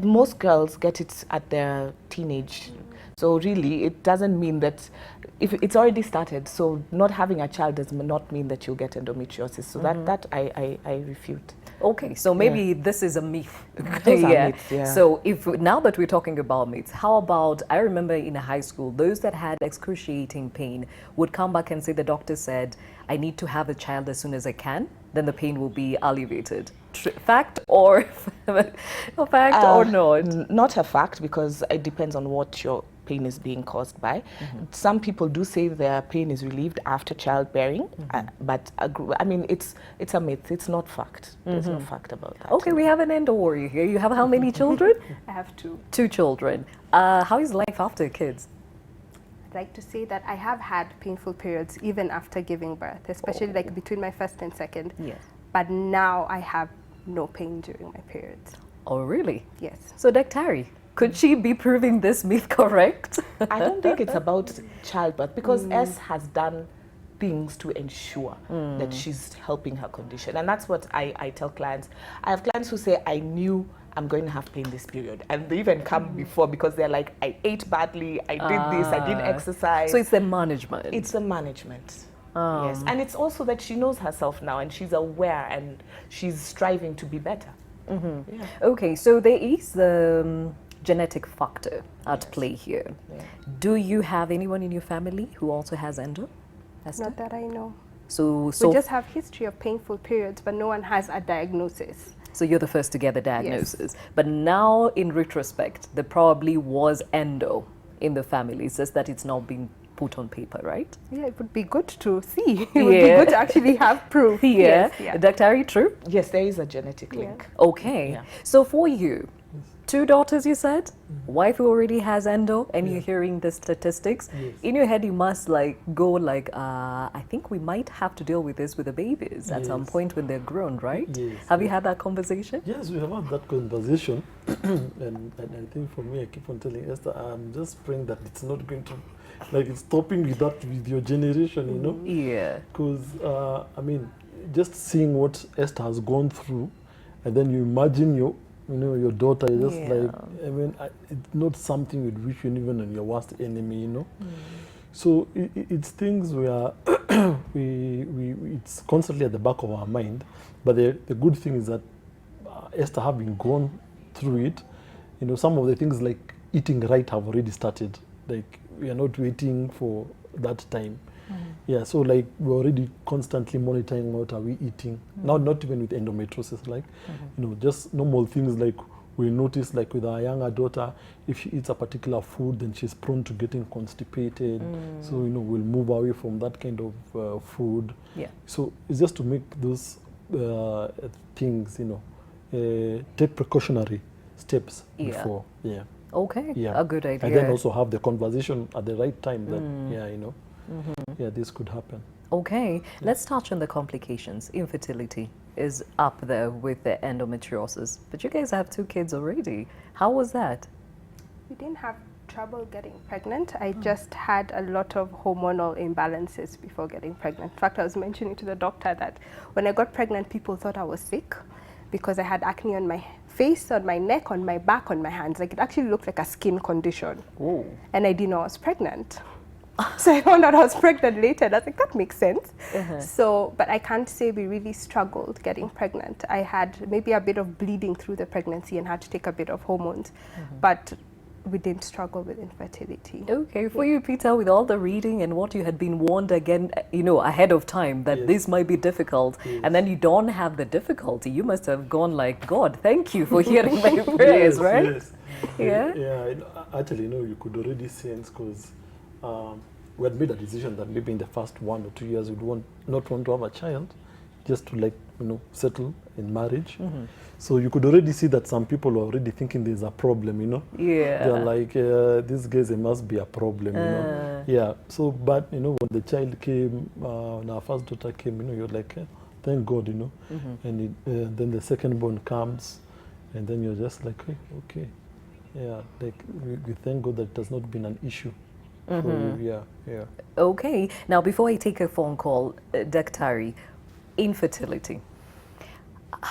most girls get it at their teenage. So really, it doesn't mean that if it's already started. So not having a child does not mean that you'll get endometriosis. So that I refute. Okay, so maybe this is a myth. Those are myths, yeah. So now that we're talking about myths, how about, I remember in high school, those that had excruciating pain would come back and say the doctor said, I need to have a child as soon as I can, then the pain will be alleviated. Fact or fact or not? Not a fact, because it depends on what your pain is being caused by. Some people do say their pain is relieved after childbearing, but I mean, it's a myth. It's not fact. There's no fact about that. Okay, we have an endo warrior here. You have how many children? I have two. 2 children. How is life after kids? I'd like to say that I have had painful periods even after giving birth, especially like between my first and second. Yes. But now I have no pain during my periods. Oh, really? Yes. So, Daktari, could she be proving this myth correct? I don't think it's about childbirth, because S has done things to ensure that she's helping her condition. And that's what I tell clients. I have clients who say, I knew I'm going to have pain this period. And they even come before because they're like, I ate badly, I did this, I didn't exercise. So it's the management. It's the management. Yes. And it's also that she knows herself now and she's aware and she's striving to be better. Yeah. Okay, so there is the genetic factor at play here. Yeah. Do you have anyone in your family who also has endo? Not that I know. So We just have history of painful periods, but no one has a diagnosis. So you're the first to get the diagnosis. Yes. But now, in retrospect, there probably was endo in the family. It's just that it's not been put on paper, right? Yeah, it would be good to see. It would be good to actually have proof. Yeah. Yes, yeah. Dr. Ari, true? Yes, there is a genetic link. Okay. Yeah. So for you, 2 daughters, you said, wife who already has endo, and you're hearing the statistics. Yes. In your head, you must like go like, I think we might have to deal with this with the babies at some Yes. point when they're grown, right? Yes. Have you had that conversation? Yes, we have had that conversation, and I think for me, I keep on telling Esther, I'm just praying that it's not going to, like, it's stopping with that with your generation, you know? Yeah. Because I mean, just seeing what Esther has gone through, and then you imagine your daughter. You're just like, I mean, it's not something you'd wish even on your worst enemy, you know. So it's things where it's constantly at the back of our mind. But the good thing is that Esther, having gone through it, you know, some of the things like eating right have already started. Like, we are not waiting for that time. Yeah, so like we're already constantly monitoring what are we eating. Now, not even with endometriosis, like, you know, just normal things like we notice, like with our younger daughter, if she eats a particular food, then she's prone to getting constipated. So, you know, we'll move away from that kind of food. Yeah. So it's just to make those things, you know, take precautionary steps before. Yeah. Okay. Yeah. A good idea. And then also have the conversation at the right time that, yeah, you know, yeah, this could happen. Okay, let's touch on the complications. Infertility is up there with the endometriosis, but you guys have 2 kids already. How was that? We didn't have trouble getting pregnant. I just had a lot of hormonal imbalances before getting pregnant. In fact, I was mentioning to the doctor that when I got pregnant, people thought I was sick because I had acne on my face, on my neck, on my back, on my hands. Like, it actually looked like a skin condition. Oh. And I didn't know I was pregnant. So I found out I was pregnant later, and I was like, that makes sense. So, but I can't say we really struggled getting pregnant. I had maybe a bit of bleeding through the pregnancy and had to take a bit of hormones, but we didn't struggle with infertility. Okay, for you, Peter, with all the reading and what you had been warned again, you know, ahead of time that this might be difficult, and then you don't have the difficulty, you must have gone like, God, thank you for hearing my prayers, right? Yes. Yeah. Yeah, actually, you know, you could already sense because we had made a decision that maybe in the first 1 or 2 years we'd not want to have a child, just to, like, you know, settle in marriage. So you could already see that some people were already thinking there's a problem, you know. Yeah. They're like, these guys, there must be a problem, you know. Yeah. So, but, you know, when the child came, when our first daughter came, you know, you're like, thank God, you know. And then the second born comes, and then you're just like, hey, okay. Yeah, like, we thank God that it has not been an issue. For you. Yeah, yeah. Okay, now before I take a phone call, Dr. Ari, infertility.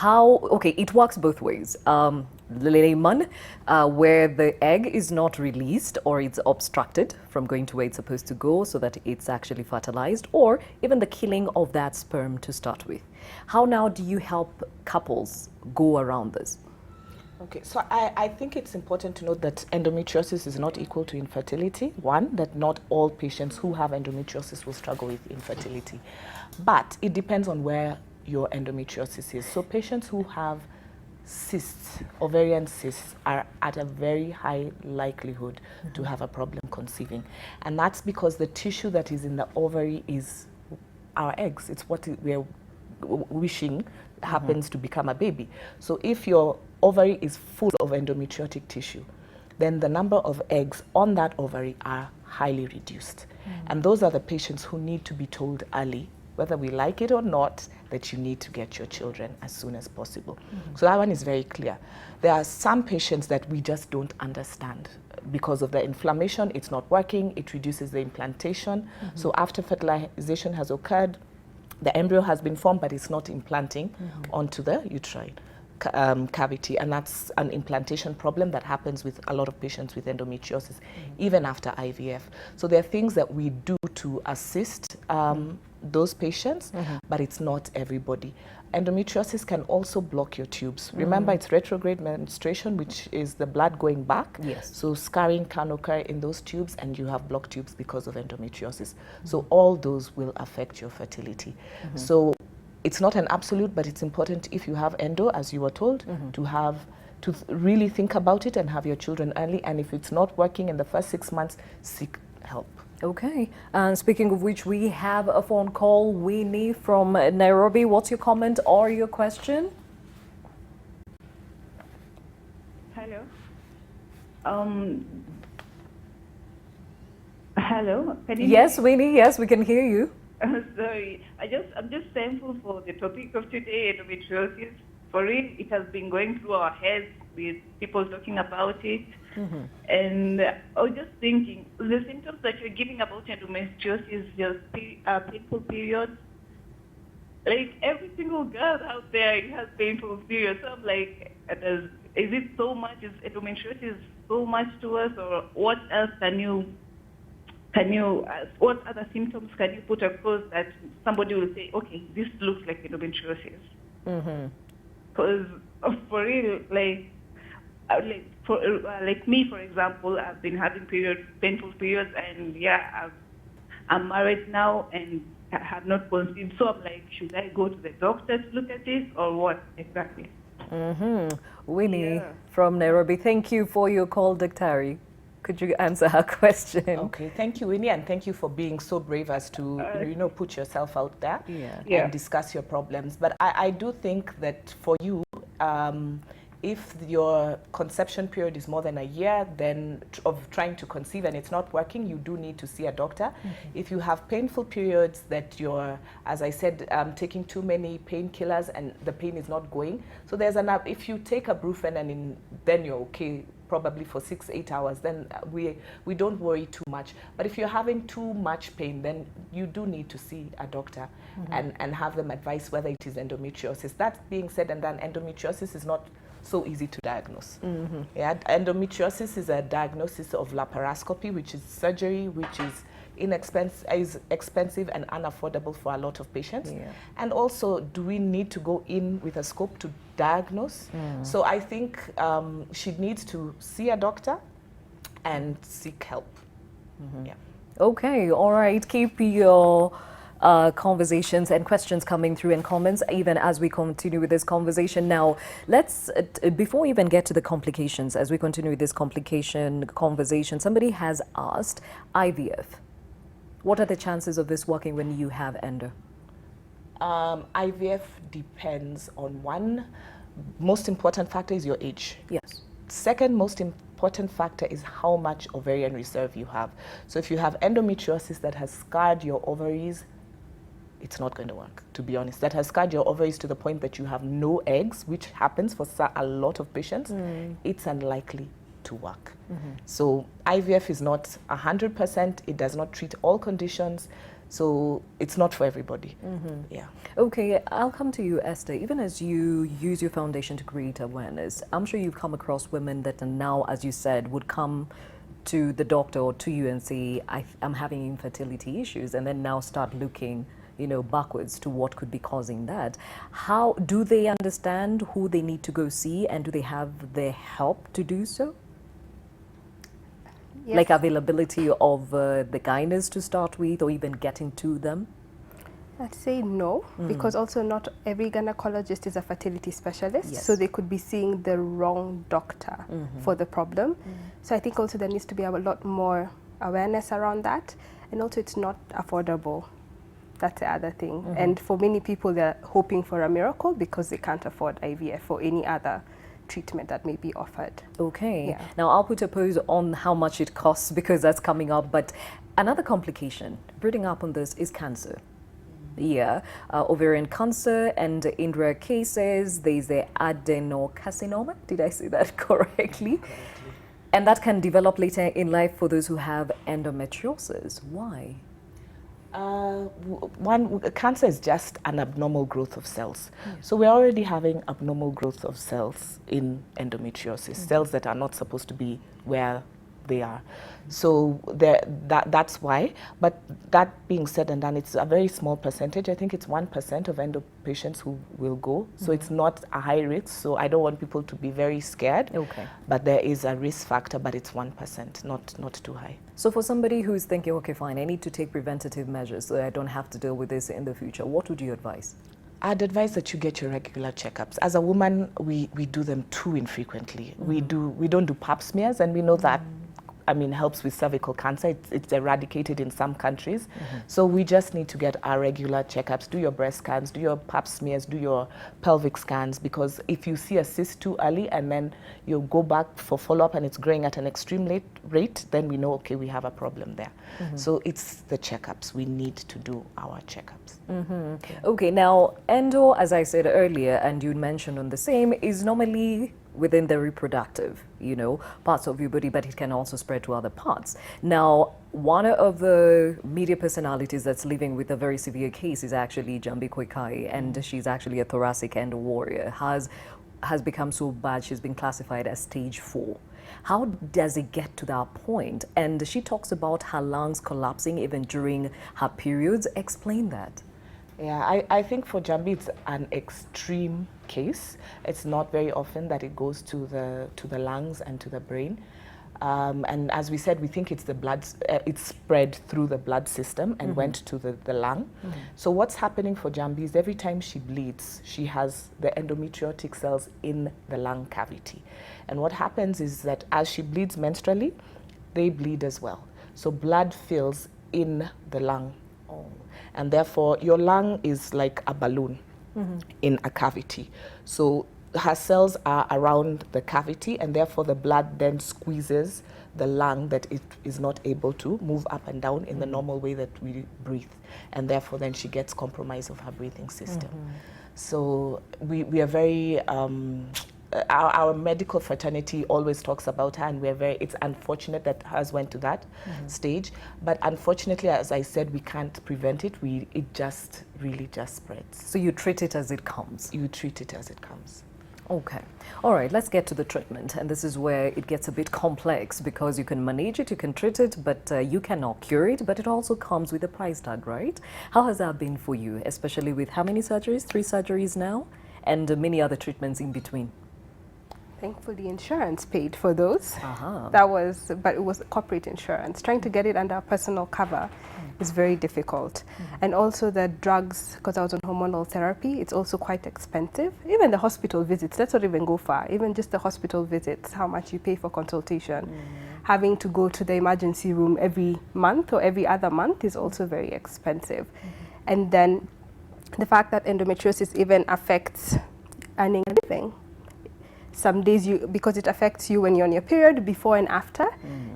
Okay, it works both ways. Layman, where the egg is not released or it's obstructed from going to where it's supposed to go so that it's actually fertilized, or even the killing of that sperm to start with. How now do you help couples go around this? Okay, so I think it's important to note that endometriosis is not equal to infertility. One, that not all patients who have endometriosis will struggle with infertility. But it depends on where your endometriosis is. So patients who have cysts, ovarian cysts, are at a very high likelihood to have a problem conceiving. And that's because the tissue that is in the ovary is our eggs. It's what we're wishing happens to become a baby. So if your ovary is full of endometriotic tissue, then the number of eggs on that ovary are highly reduced. And those are the patients who need to be told early, whether we like it or not, that you need to get your children as soon as possible. So that one is very clear. There are some patients that we just don't understand. Because of the inflammation, it's not working, it reduces the implantation. So after fertilization has occurred, the embryo has been formed, but it's not implanting onto the uterine cavity, and that's an implantation problem that happens with a lot of patients with endometriosis, even after IVF. So there are things that we do to assist those patients, but it's not everybody. Endometriosis can also block your tubes. Remember, it's retrograde menstruation, which is the blood going back. Yes. So scarring can occur in those tubes, and you have blocked tubes because of endometriosis. So all those will affect your fertility. So it's not an absolute, but it's important if you have endo, as you were told, to really think about it and have your children early. And if it's not working in the first 6 months, seek help. Okay, and speaking of which, we have a phone call. Winnie from Nairobi, what's your comment or your question? Hello. Hello. Can you Yes, hear me? Winnie, yes, we can hear you. Sorry. I'm just thankful for the topic of today, endometriosis. For real, it has been going through our heads with people talking about it. And I was just thinking, the symptoms that you're giving about endometriosis, just painful periods. Like every single girl out there has painful periods. So I'm like, is it so much? Is endometriosis so much to us, or what else what other symptoms can you put across that somebody will say, okay, this looks like endometriosis? Because for real, like me, for example, I've been having painful periods, and yeah, I'm married now, and I have not conceived. So I'm like, should I go to the doctor to look at this, or what exactly? Winnie Yeah. from Nairobi, thank you for your call, Daktari. Could you answer her question? Okay, thank you, Winnie, and thank you for being so brave as to, put yourself out there Yeah. and discuss your problems. But I do think that for you, if your conception period is more than a year, then of trying to conceive and it's not working, you do need to see a doctor. If you have painful periods that you're, as I said, taking too many painkillers and the pain is not going, so there's if you take a Brufen and then you're okay, probably for 6-8 hours, then we don't worry too much. But if you're having too much pain, then you do need to see a doctor and have them advise whether it is endometriosis. That being said and done, endometriosis is not so easy to diagnose. Yeah, endometriosis is a diagnosis of laparoscopy, which is surgery, which is expensive and unaffordable for a lot of patients. And also, do we need to go in with a scope to diagnose? So I think she needs to see a doctor and seek help. Yeah. Okay, all right. Keep your conversations and questions coming through and comments even as we continue with this conversation. Now, let's, before we even get to the complications, as we continue with this conversation, somebody has asked IVF. What are the chances of this working when you have endo? IVF depends on one most important factor is your age. Yes. Second most important factor is how much ovarian reserve you have. So if you have endometriosis that has scarred your ovaries, it's not going to work, to be honest. That has scarred your ovaries to the point that you have no eggs, which happens for a lot of patients. It's unlikely to work. So IVF is not 100%. It does not treat all conditions. So it's not for everybody. Yeah. Okay, I'll come to you, Esther. Even as you use your foundation to create awareness, I'm sure you've come across women that are now, as you said, would come to the doctor or to you and say, I'm having infertility issues, and then now start looking, backwards to what could be causing that. How do they understand who they need to go see, and do they have the help to do so? Yes. Like availability of the gynaes to start with, or even getting to them? I'd say no, because also not every gynecologist is a fertility specialist, Yes. so they could be seeing the wrong doctor for the problem. So I think also there needs to be a lot more awareness around that, and also it's not affordable. That's the other thing. And for many people, they're hoping for a miracle because they can't afford IVF or any other treatment that may be offered. Okay. Yeah. Now I'll put a pause on how much it costs because that's coming up. But another complication, breeding up on this, is cancer. Yeah, ovarian cancer, and in rare cases, there's the adenocarcinoma. Did I say that correctly? And that can develop later in life for those who have endometriosis. Why? Cancer is just an abnormal growth of cells. So we're already having abnormal growth of cells in endometriosis, cells that are not supposed to be where they are. So that's why. But that being said and done, it's a very small percentage. I think it's 1% of endo patients who will go. So it's not a high risk. So I don't want people to be very scared. Okay. But there is a risk factor, but it's 1%, not too high. So for somebody who's thinking, okay, fine, I need to take preventative measures so I don't have to deal with this in the future, what would you advise? I'd advise that you get your regular checkups. As a woman, we do them too infrequently. We don't do pap smears, and we know that helps with cervical cancer. It's eradicated in some countries. So we just need to get our regular checkups, do your breast scans, do your pap smears, do your pelvic scans, because if you see a cyst too early and then you go back for follow-up and it's growing at an extreme rate, then we know, okay, we have a problem there. So it's the checkups. We need to do our checkups. Okay, now endo, as I said earlier, and you mentioned on the same, is normally within the reproductive, parts of your body, but it can also spread to other parts. Now, one of the media personalities that's living with a very severe case is actually Jambi Koikai, and she's actually a thoracic endo warrior, has become so bad she's been classified as stage 4. How does it get to that point? And she talks about her lungs collapsing even during her periods. Explain that. Yeah, I think for Jambi it's an extreme case. It's not very often that it goes to the lungs and to the brain. And as we said, we think it's the blood, it's spread through the blood system and went to the lung. So what's happening for Jambi is every time she bleeds, she has the endometriotic cells in the lung cavity. And what happens is that as she bleeds menstrually, they bleed as well. So blood fills in the lung. And therefore, your lung is like a balloon in a cavity. So her cells are around the cavity, and therefore the blood then squeezes the lung that it is not able to move up and down in the normal way that we breathe. And therefore then she gets compromise of her breathing system. So we are very, our medical fraternity always talks about her, and it's unfortunate that hers went to that stage. But unfortunately, as I said, we can't prevent it. It just really just spreads. So you treat it as it comes? You treat it as it comes. Okay. All right, let's get to the treatment. And this is where it gets a bit complex, because you can manage it, you can treat it, but you cannot cure it. But it also comes with a price tag, right? How has that been for you, especially with how many surgeries? 3 surgeries now, and many other treatments in between? Thankfully, insurance paid for those. But it was corporate insurance. Trying to get it under a personal cover is very difficult. And also the drugs, because I was on hormonal therapy, it's also quite expensive. Even the hospital visits, let's not even go far. Even just the hospital visits, how much you pay for consultation. Having to go to the emergency room every month or every other month is also very expensive. And then the fact that endometriosis even affects earning a living. Some days because it affects you when you're on your period, before and after,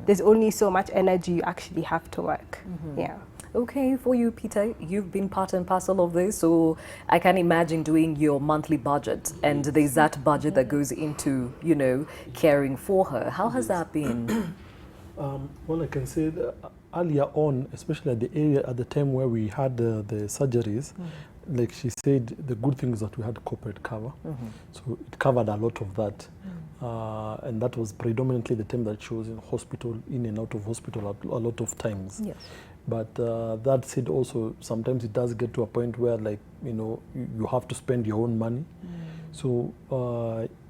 there's only so much energy you actually have to work. Yeah. Okay, for you, Peter, you've been part and parcel of this, so I can imagine doing your monthly budget, and there's that budget that goes into, caring for her. How has that been? Well, I can say that earlier on, especially at the time where we had the surgeries, like she said, the good thing is that we had corporate cover. So it covered a lot of that. And that was predominantly the time that she was in hospital, in and out of hospital a lot of times. Yes. But that said, also, sometimes it does get to a point where, like, you have to spend your own money. So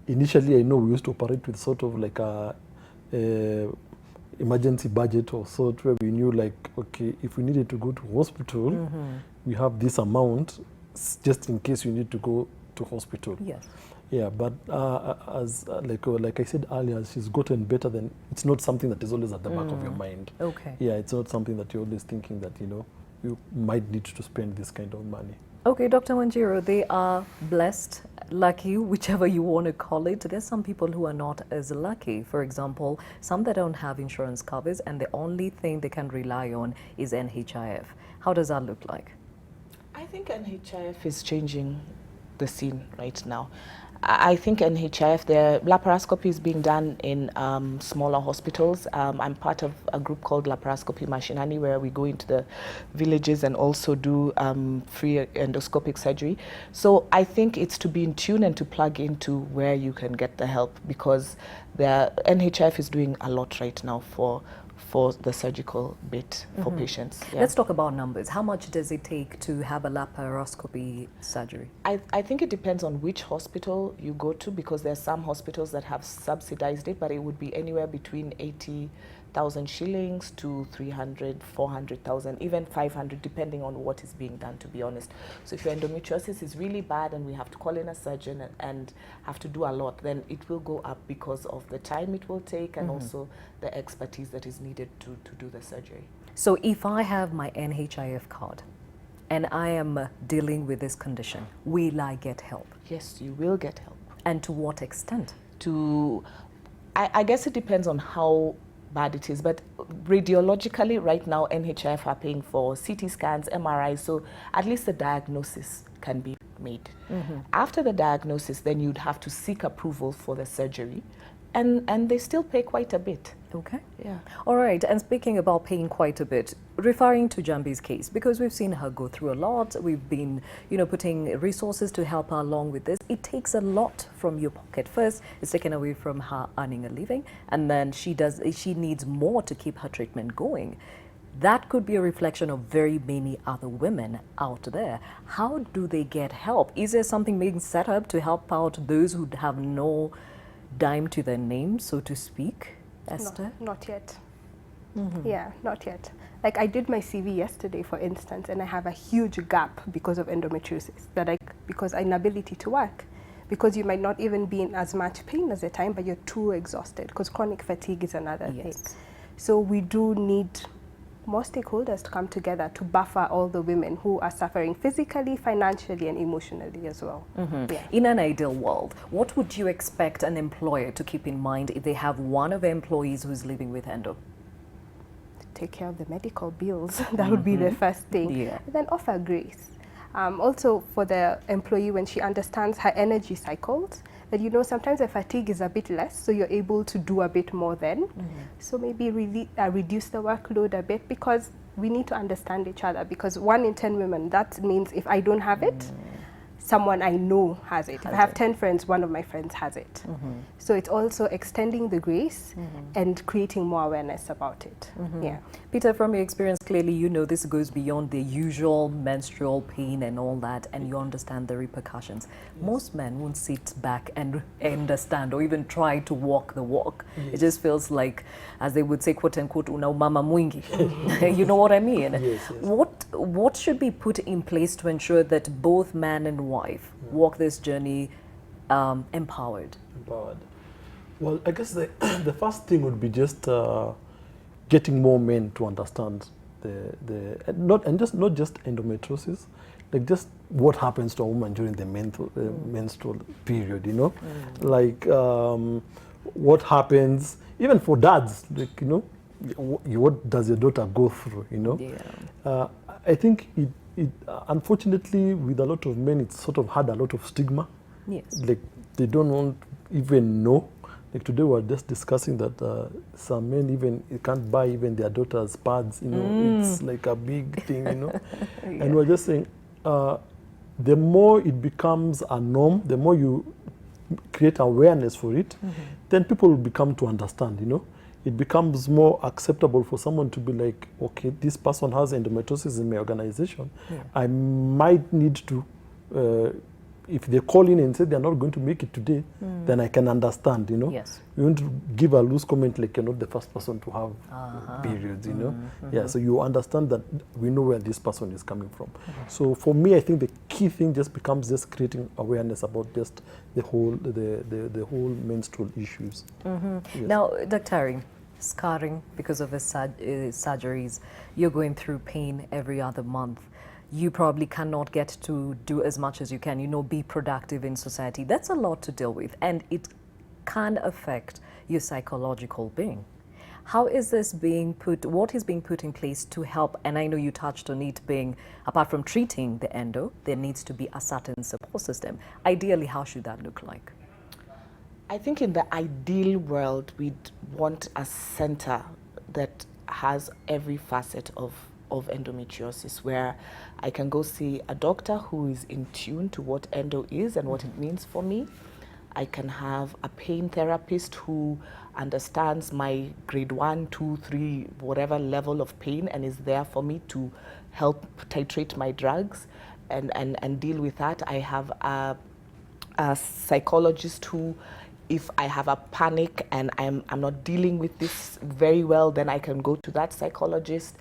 initially, I know we used to operate with sort of like a emergency budget or sort, where we knew, like, okay, if we needed to go to hospital, we have this amount just in case we need to go to hospital. Yes. Yeah, but as like I said earlier, she's gotten better. Then it's not something that is always at the back of your mind. Okay. Yeah, it's not something that you're always thinking that you might need to spend this kind of money. Okay, Dr. Wanjiru, they are blessed, lucky, whichever you want to call it. There's some people who are not as lucky. For example, some that don't have insurance covers, and the only thing they can rely on is NHIF. How does that look like? I think NHIF is changing the scene right now. I think NHIF, the laparoscopy is being done in smaller hospitals. I'm part of a group called Laparoscopy Mashinani, where we go into the villages and also do free endoscopic surgery. So I think it's to be in tune and to plug into where you can get the help, because the NHIF is doing a lot right now for for the surgical bit for patients. Yeah. Let's talk about numbers. How much does it take to have a laparoscopy surgery? I think it depends on which hospital you go to, because there are some hospitals that have subsidized it, but it would be anywhere between 80,000 shillings to 300, 400,000, even 500, depending on what is being done, to be honest. So if your endometriosis is really bad and we have to call in a surgeon and have to do a lot, then it will go up because of the time it will take and also the expertise that is needed to do the surgery. So if I have my NHIF card and I am dealing with this condition, will I get help? Yes, you will get help. And to what extent? I guess it depends on how bad it is, but radiologically right now NHIF are paying for CT scans, MRIs, so at least the diagnosis can be made. After the diagnosis, then you'd have to seek approval for the surgery, and they still pay quite a bit. Okay. Yeah. All right. And speaking about paying quite a bit, referring to Jambi's case, because we've seen her go through a lot, we've been, putting resources to help her along with this. It takes a lot from your pocket. First, it's taken away from her earning a living, and then she needs more to keep her treatment going. That could be a reflection of very many other women out there. How do they get help? Is there something being set up to help out those who have no dime to their name, so to speak? Esther? No, not yet. Yeah, not yet. Like I did my CV yesterday, for instance, and I have a huge gap because of endometriosis, because inability to work, because you might not even be in as much pain at the time, but you're too exhausted, because chronic fatigue is another thing. So we do need more stakeholders to come together to buffer all the women who are suffering physically, financially, and emotionally as well. Yeah. In an ideal world, what would you expect an employer to keep in mind if they have one of their employees who's living with endo? Take care of the medical bills. That would be the first thing. Yeah. And then offer grace. Also for the employee, when she understands her energy cycles, that sometimes the fatigue is a bit less, so you're able to do a bit more then. So maybe really reduce the workload a bit, because we need to understand each other, because 1 in 10 women, that means if I don't have it, someone I know has it. If I have 10 friends, one of my friends has it. So it's also extending the grace and creating more awareness about it. Yeah. Peter, from your experience, clearly this goes beyond the usual menstrual pain and all that, and you understand the repercussions. Most men won't sit back and understand or even try to walk the walk. It just feels like, as they would say, quote unquote, una mama mwingi. You know what I mean? Yes. What should be put in place to ensure that both man and wife walk this journey empowered? Well, I guess the first thing would be just getting more men to understand not just endometriosis, like just what happens to a woman during the menstrual period, like what happens even for dads, like what does your daughter go through, I think it unfortunately with a lot of men it's sort of had a lot of stigma. Yes. Like they don't want even know. Like today we were just discussing that some men can't buy even their daughters pads, it's like a big thing, Yeah. And we're just saying the more it becomes a norm, the more you create awareness for it, then people will become to understand, It becomes more acceptable for someone to be like, okay, this person has endometriosis in my organization. Yeah. I might need to, if they call in and say they're not going to make it today, then I can understand, Yes. You want to give a loose comment like you're not the first person to have periods, Yeah, so you understand that we know where this person is coming from. So for me, I think the key thing just becomes just creating awareness about just the whole menstrual issues. Yes. Now, Dr. Harry, scarring because of the surgeries, you're going through pain every other month. You probably cannot get to do as much as you can, be productive in society. That's a lot to deal with, and it can affect your psychological being. How is this what is being put in place to help? And I know you touched on it being, apart from treating the endo, there needs to be a certain support system. Ideally, how should that look like? I think in the ideal world, we'd want a center that has every facet of endometriosis, where I can go see a doctor who is in tune to what endo is and what it means for me. I can have a pain therapist who understands my grade 1, 2, 3, whatever level of pain, and is there for me to help titrate my drugs and deal with that. I have a psychologist who, if I have a panic and I'm not dealing with this very well, then I can go to that psychologist.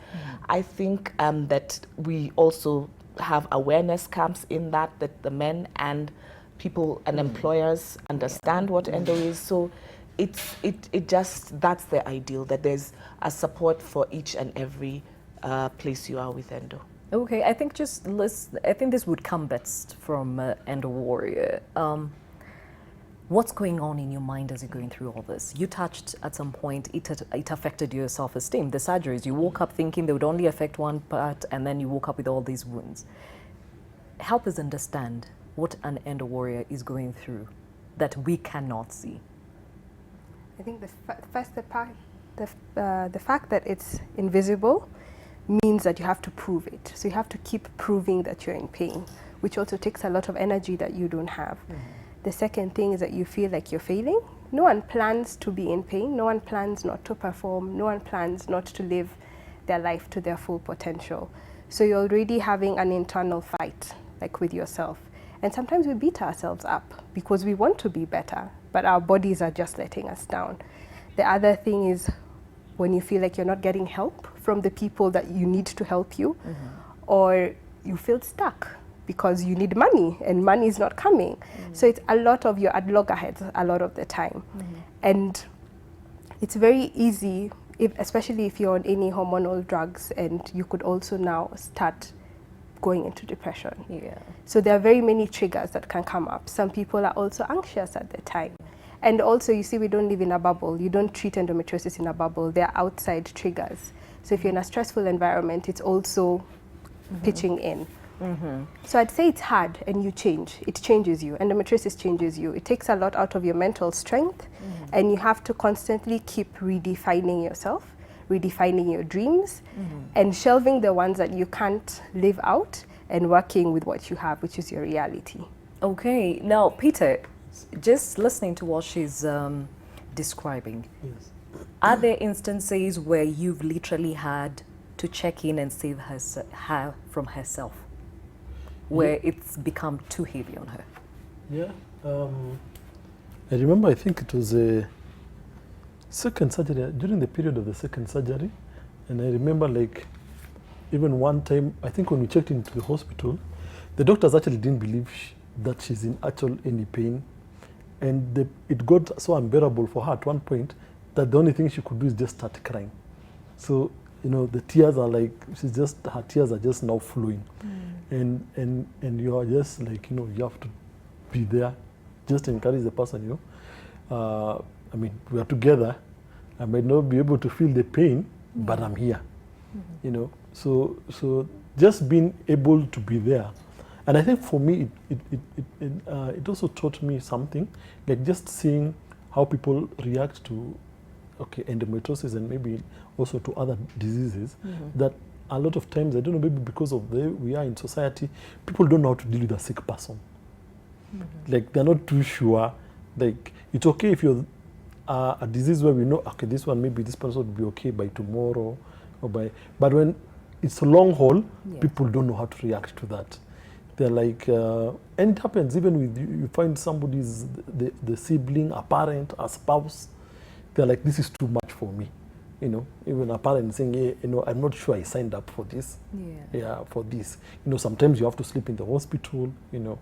I think that we also have awareness camps in that the men and people and employers understand what endo is. So it just, that's the ideal, that there's a support for each and every place you are with endo. Okay, I think I think this would come best from Endo Warrior. What's going on in your mind as you're going through all this? You touched at some point it affected your self-esteem. The surgeries, you woke up thinking they would only affect one part, and then you woke up with all these wounds. Help us understand what an Endo Warrior is going through that we cannot see. I think the fact that it's invisible means that you have to prove it. So you have to keep proving that you're in pain, which also takes a lot of energy that you don't have. The second thing is that you feel like you're failing. No one plans to be in pain. No one plans not to perform. No one plans not to live their life to their full potential. So you're already having an internal fight, like with yourself. And sometimes we beat ourselves up because we want to be better, but our bodies are just letting us down. The other thing is when you feel like you're not getting help from the people that you need to help you, or you feel stuck because you need money and money is not coming. So it's a lot of, you're at loggerheads a lot of the time. And it's very easy, especially if you're on any hormonal drugs, and you could also now start going into depression. So there are very many triggers that can come up. Some people are also anxious at the time. And also, you see, we don't live in a bubble. You don't treat endometriosis in a bubble. There are outside triggers. So if you're in a stressful environment, it's also pitching in. So I'd say it's hard, and you change. It changes you. Endometriosis changes you. It takes a lot out of your mental strength, and you have to constantly keep redefining yourself, redefining your dreams, and shelving the ones that you can't live out, and working with what you have, which is your reality. Okay, now Peter, just listening to what she's describing, are there instances where you've literally had to check in and save her from herself, where it's become too heavy on her? Yeah. I remember, I think it was a second surgery, during the period of the second surgery, and I remember, like, even one time, I think when we checked into the hospital, the doctors actually didn't believe that she's in actual any pain, and it got so unbearable for her at one point that the only thing she could do is just start crying. So, you know, the tears are like, her tears are just now flowing. And you are just like, you know, you have to be there, just encourage the person, you know. I mean, we are together. I might not be able to feel the pain, but I'm here, you know. So just being able to be there. And I think for me, it also taught me something, like just seeing how people react to, endometriosis, and maybe also to other diseases, that a lot of times, I don't know, maybe because of the way we are in society, people don't know how to deal with a sick person. Like, they're not too sure. Like, it's okay if you're a disease where we know, okay, this one, maybe this person will be okay by tomorrow, but when it's a long haul, people don't know how to react to that. They're like, and it happens even with you find somebody's, the sibling, a parent, a spouse, they're like, this is too much for me. You know, even a parent saying, yeah, you know, I'm not sure I signed up for this. For this. You know, sometimes you have to sleep in the hospital, you know.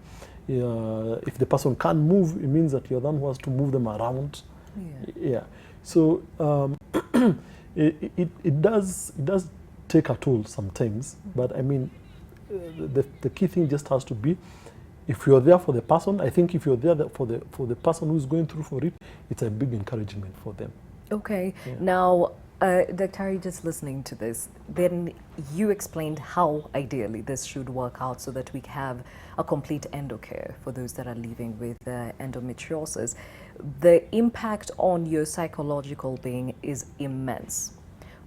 If the person can't move, it means that you're the one who has to move them around. So it does take a toll sometimes, but I mean, the key thing just has to be, if you're there for the person, I think if you're there for the person who's going through for it, it's a big encouragement for them. Okay. Now, Dr. just listening to this, then you explained how ideally this should work out so that we have a complete endocare for those that are living with endometriosis. The impact on your psychological being is immense.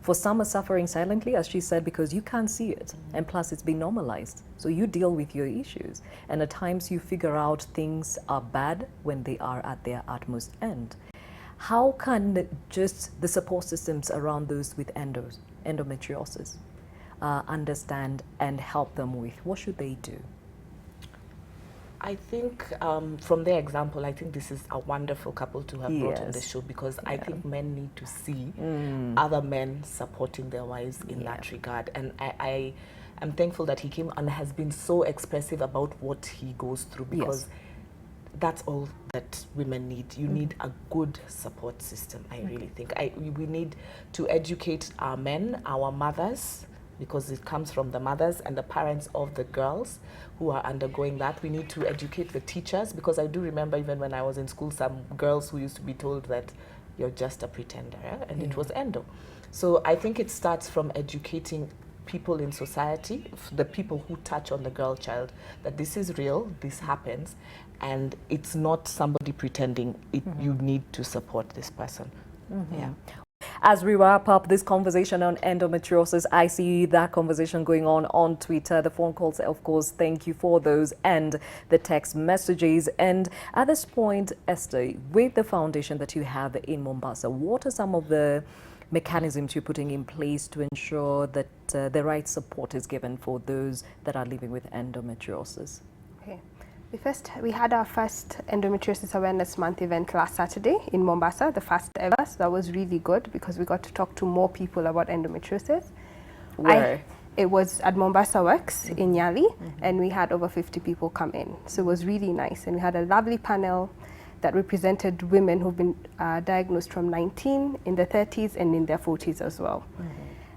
For some are suffering silently, as she said, because you can't see it. And plus it's been normalized. So you deal with your issues. And at times you figure out things are bad when they are at their utmost end. How can just the support systems around those with endometriosis understand and help them with? What should they do? I think from their example, I think this is a wonderful couple to have brought on the show, because I think men need to see other men supporting their wives in that regard. And I am thankful that he came and has been so expressive about what he goes through, because that's all that women need. You need a good support system, I really think. We need to educate our men, our mothers, because it comes from the mothers and the parents of the girls who are undergoing that. We need to educate the teachers, because I do remember even when I was in school, some girls who used to be told that you're just a pretender, and it was endo. So I think it starts from educating people in society, the people who touch on the girl child, that this is real, this happens, and it's not somebody pretending. You need to support this person. Yeah. As we wrap up this conversation on endometriosis, I see that conversation going on Twitter, the phone calls, of course, thank you for those, and the text messages. And at this point, Esther, with the foundation that you have in Mombasa, what are some of the mechanisms you're putting in place to ensure that the right support is given for those that are living with endometriosis? Okay. We had our first Endometriosis Awareness Month event last Saturday in Mombasa, the first ever. So that was really good because we got to talk to more people about endometriosis. Where? It was at Mombasa Works in Nyali, and we had over 50 people come in. So it was really nice. And we had a lovely panel that represented women who've been diagnosed from 19, in their 30s, and in their 40s as well.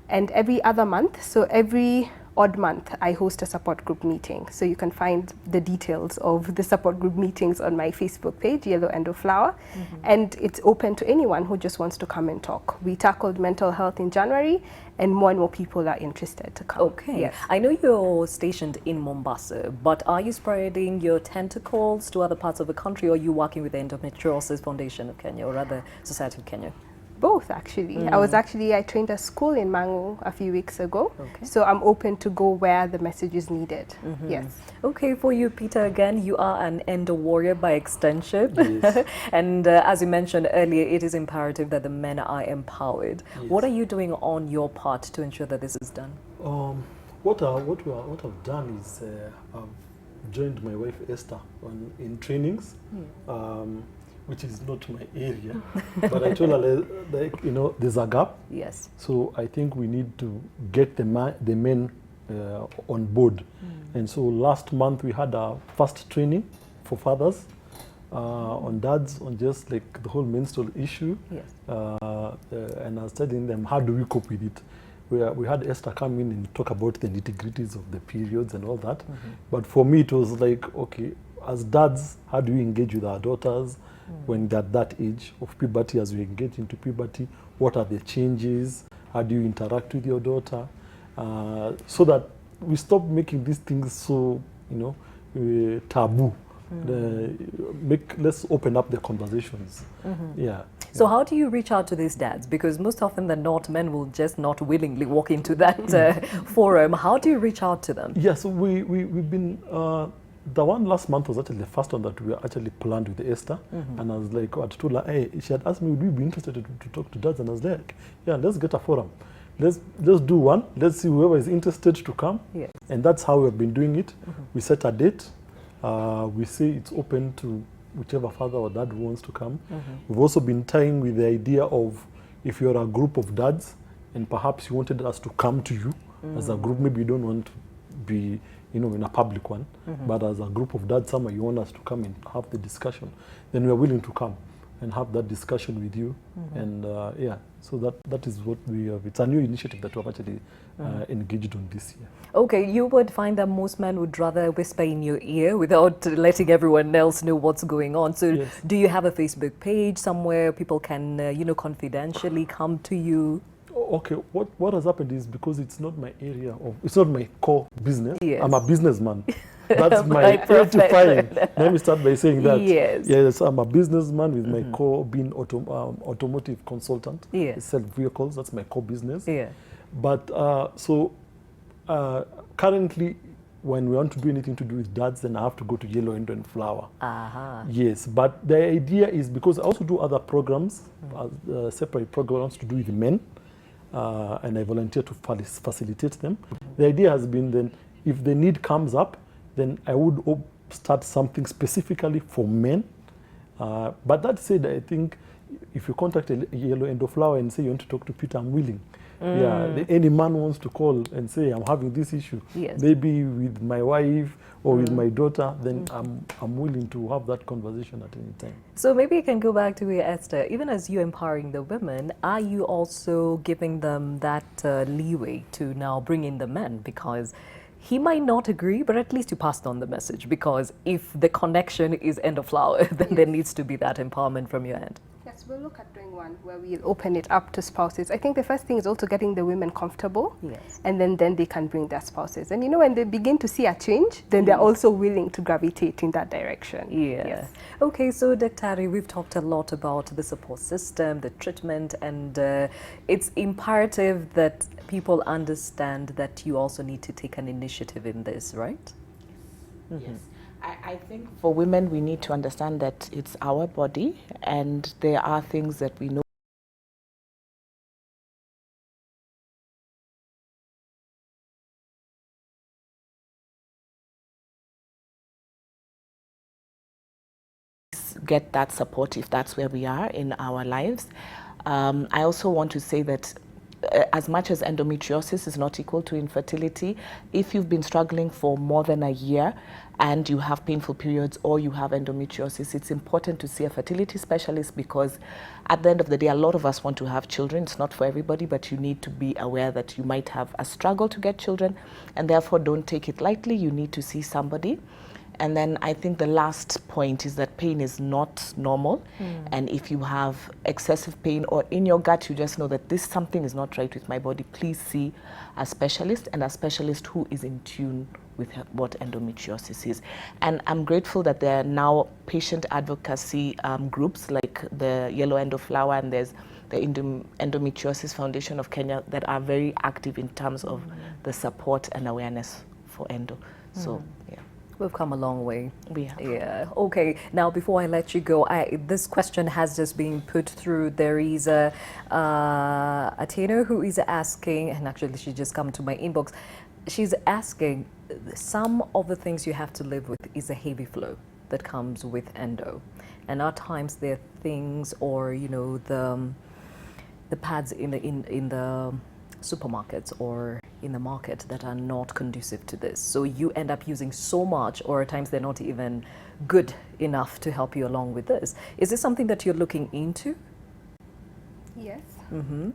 And every other month, so every odd month, I host a support group meeting. So you can find the details of the support group meetings on my Facebook page, Yellow Endo Flower. And it's open to anyone who just wants to come and talk. We tackled mental health in January, and more people are interested to come. Okay. Yes. I know you're stationed in Mombasa, but are you spreading your tentacles to other parts of the country, or are you working with the Endometriosis Foundation of Kenya, or rather Society of Kenya? Both, actually. I trained at school in Mangu a few weeks ago. Okay. So I'm open to go where the message is needed. Yes. Okay, for you, Peter, again, you are an endo warrior by extension. Yes. And as you mentioned earlier, it is imperative that the men are empowered. Yes. What are you doing on your part to ensure that this is done? What I've done is I've joined my wife Esther in trainings, which is not my area. But I told her, like, there's a gap. Yes. So I think we need to get the men on board. And so last month we had our first training for fathers on dads, on just like the whole menstrual issue. Yes. And I was telling them, how do we cope with it? We had Esther come in and talk about the nitty-gritties of the periods and all that. But for me, it was like, okay, as dads, how do we engage with our daughters when they're at that age of puberty? As we engage into puberty, what are the changes? How do you interact with your daughter? So that we stop making these things so, taboo. Let's open up the conversations. Yeah. So how do you reach out to these dads? Because most often than not, men will just not willingly walk into that forum. How do you reach out to them? Yeah, so we've been, the one last month was actually the first one that we actually planned with Esther. And I was like, I told her, hey, she had asked me, would we be interested to talk to dads? And I was like, yeah, let's get a forum. Let's do one. Let's see whoever is interested to come. Yes. And that's how we've been doing it. We set a date. We say it's open to whichever father or dad who wants to come. We've also been tying with the idea of if you're a group of dads and perhaps you wanted us to come to you as a group, maybe you don't want to be in a public one, but as a group of dads, somewhere you want us to come and have the discussion, then we are willing to come and have that discussion with you. And yeah, so that is what we have. It's a new initiative that we've actually engaged on this year. Okay, you would find that most men would rather whisper in your ear without letting everyone else know what's going on. So Yes. do you have a Facebook page somewhere people can, confidentially come to you? Okay, what has happened is because it's not my area it's not my core business. Yes. I'm a businessman. That's my My 8 to 5. profession. Let me start by saying that. Yes. Yes, I'm a businessman with my core being automotive consultant. Yeah. I sell vehicles. That's my core business. Yeah. But currently, when we want to do anything to do with dads, then I have to go to Yellow Endo and Flower. Yes, but the idea is, because I also do other programs, separate programs to do with men, and I volunteer to facilitate them. The idea has been then, if the need comes up, then I would start something specifically for men. But that said, I think if you contact a Yellow Endo Flower and say you want to talk to Peter, I'm willing. Yeah, any man wants to call and say, I'm having this issue, Yes. maybe with my wife or with my daughter, then I'm willing to have that conversation at any time. So maybe you can go back to where Esther, even as you empowering the women, are you also giving them that leeway to now bring in the men? Because he might not agree, but at least you passed on the message. Because if the connection is end of flower, then there needs to be that empowerment from your end. Yes, we'll look at doing one where we open it up to spouses. I think the first thing is also getting the women comfortable, Yes. and then they can bring their spouses. And you know, when they begin to see a change, then they're also willing to gravitate in that direction. Yeah. Yes. Okay, so Dr. we've talked a lot about the support system, the treatment, and it's imperative that people understand that you also need to take an initiative in this, right? Yes. I think for women, we need to understand that it's our body, and there are things that we know get that support if that's where we are in our lives. I also want to say that as much as endometriosis is not equal to infertility, if you've been struggling for more than a year and you have painful periods or you have endometriosis, it's important to see a fertility specialist, because at the end of the day, a lot of us want to have children. It's not for everybody, but you need to be aware that you might have a struggle to get children, and therefore don't take it lightly. You need to see somebody. And then I think the last point is that pain is not normal. And if you have excessive pain or in your gut, you just know that this something is not right with my body, please see a specialist, and a specialist who is in tune with what endometriosis is. And I'm grateful that there are now patient advocacy groups like the Yellow Endo Flower, and there's the Endometriosis Foundation of Kenya that are very active in terms of the support and awareness for endo. So, yeah. We've come a long way. We have. Yeah. Okay. Now, before I let you go, this question has just been put through. There is a Tina who is asking, and actually she just come to my inbox. She's asking, some of the things you have to live with is a heavy flow that comes with endo, and at times there are things, or you know, the pads in the supermarkets or in the market that are not conducive to this. So you end up using so much, or at times they're not even good enough to help you along with this. Is this something that you're looking into? Yes.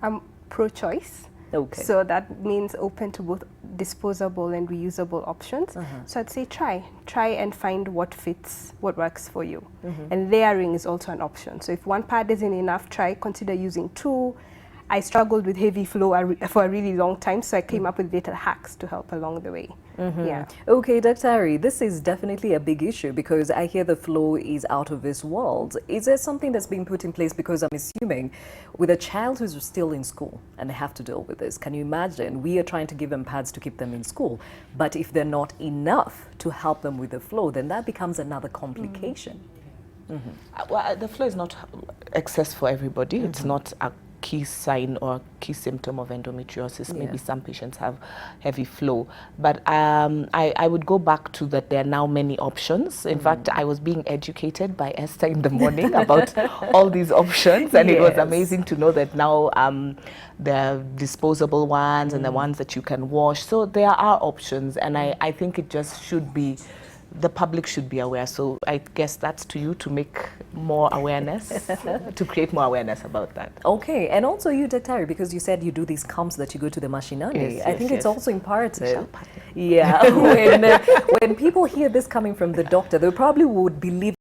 I'm pro-choice. Okay. So that means open to both disposable and reusable options. So I'd say try and find what fits, what works for you. And layering is also an option. So if one pad isn't enough, consider using two. I struggled with heavy flow for a really long time, so I came up with little hacks to help along the way. Yeah. Okay, Dr. Ari, this is definitely a big issue, because I hear the flow is out of this world. Is there something that's been put in place? Because I'm assuming with a child who's still in school and they have to deal with this, can you imagine? We are trying to give them pads to keep them in school, but if they're not enough to help them with the flow, then that becomes another complication. Well, the flow is not excess for everybody. It's not a key sign or key symptom of endometriosis. Maybe some patients have heavy flow, but I would go back to that there are now many options. In fact, I was being educated by Esther in the morning about all these options, and it was amazing to know that now there are disposable ones and the ones that you can wash. So there are options, and I think it just should be, the public should be aware. So I guess that's to you to make more awareness, to create more aweness about that. Okay, and also you, Dr. because you said you do these camps that you go to the machinani. Yes, I think it's also imperative. Yeah. When people hear this coming from the doctor, they probably would believe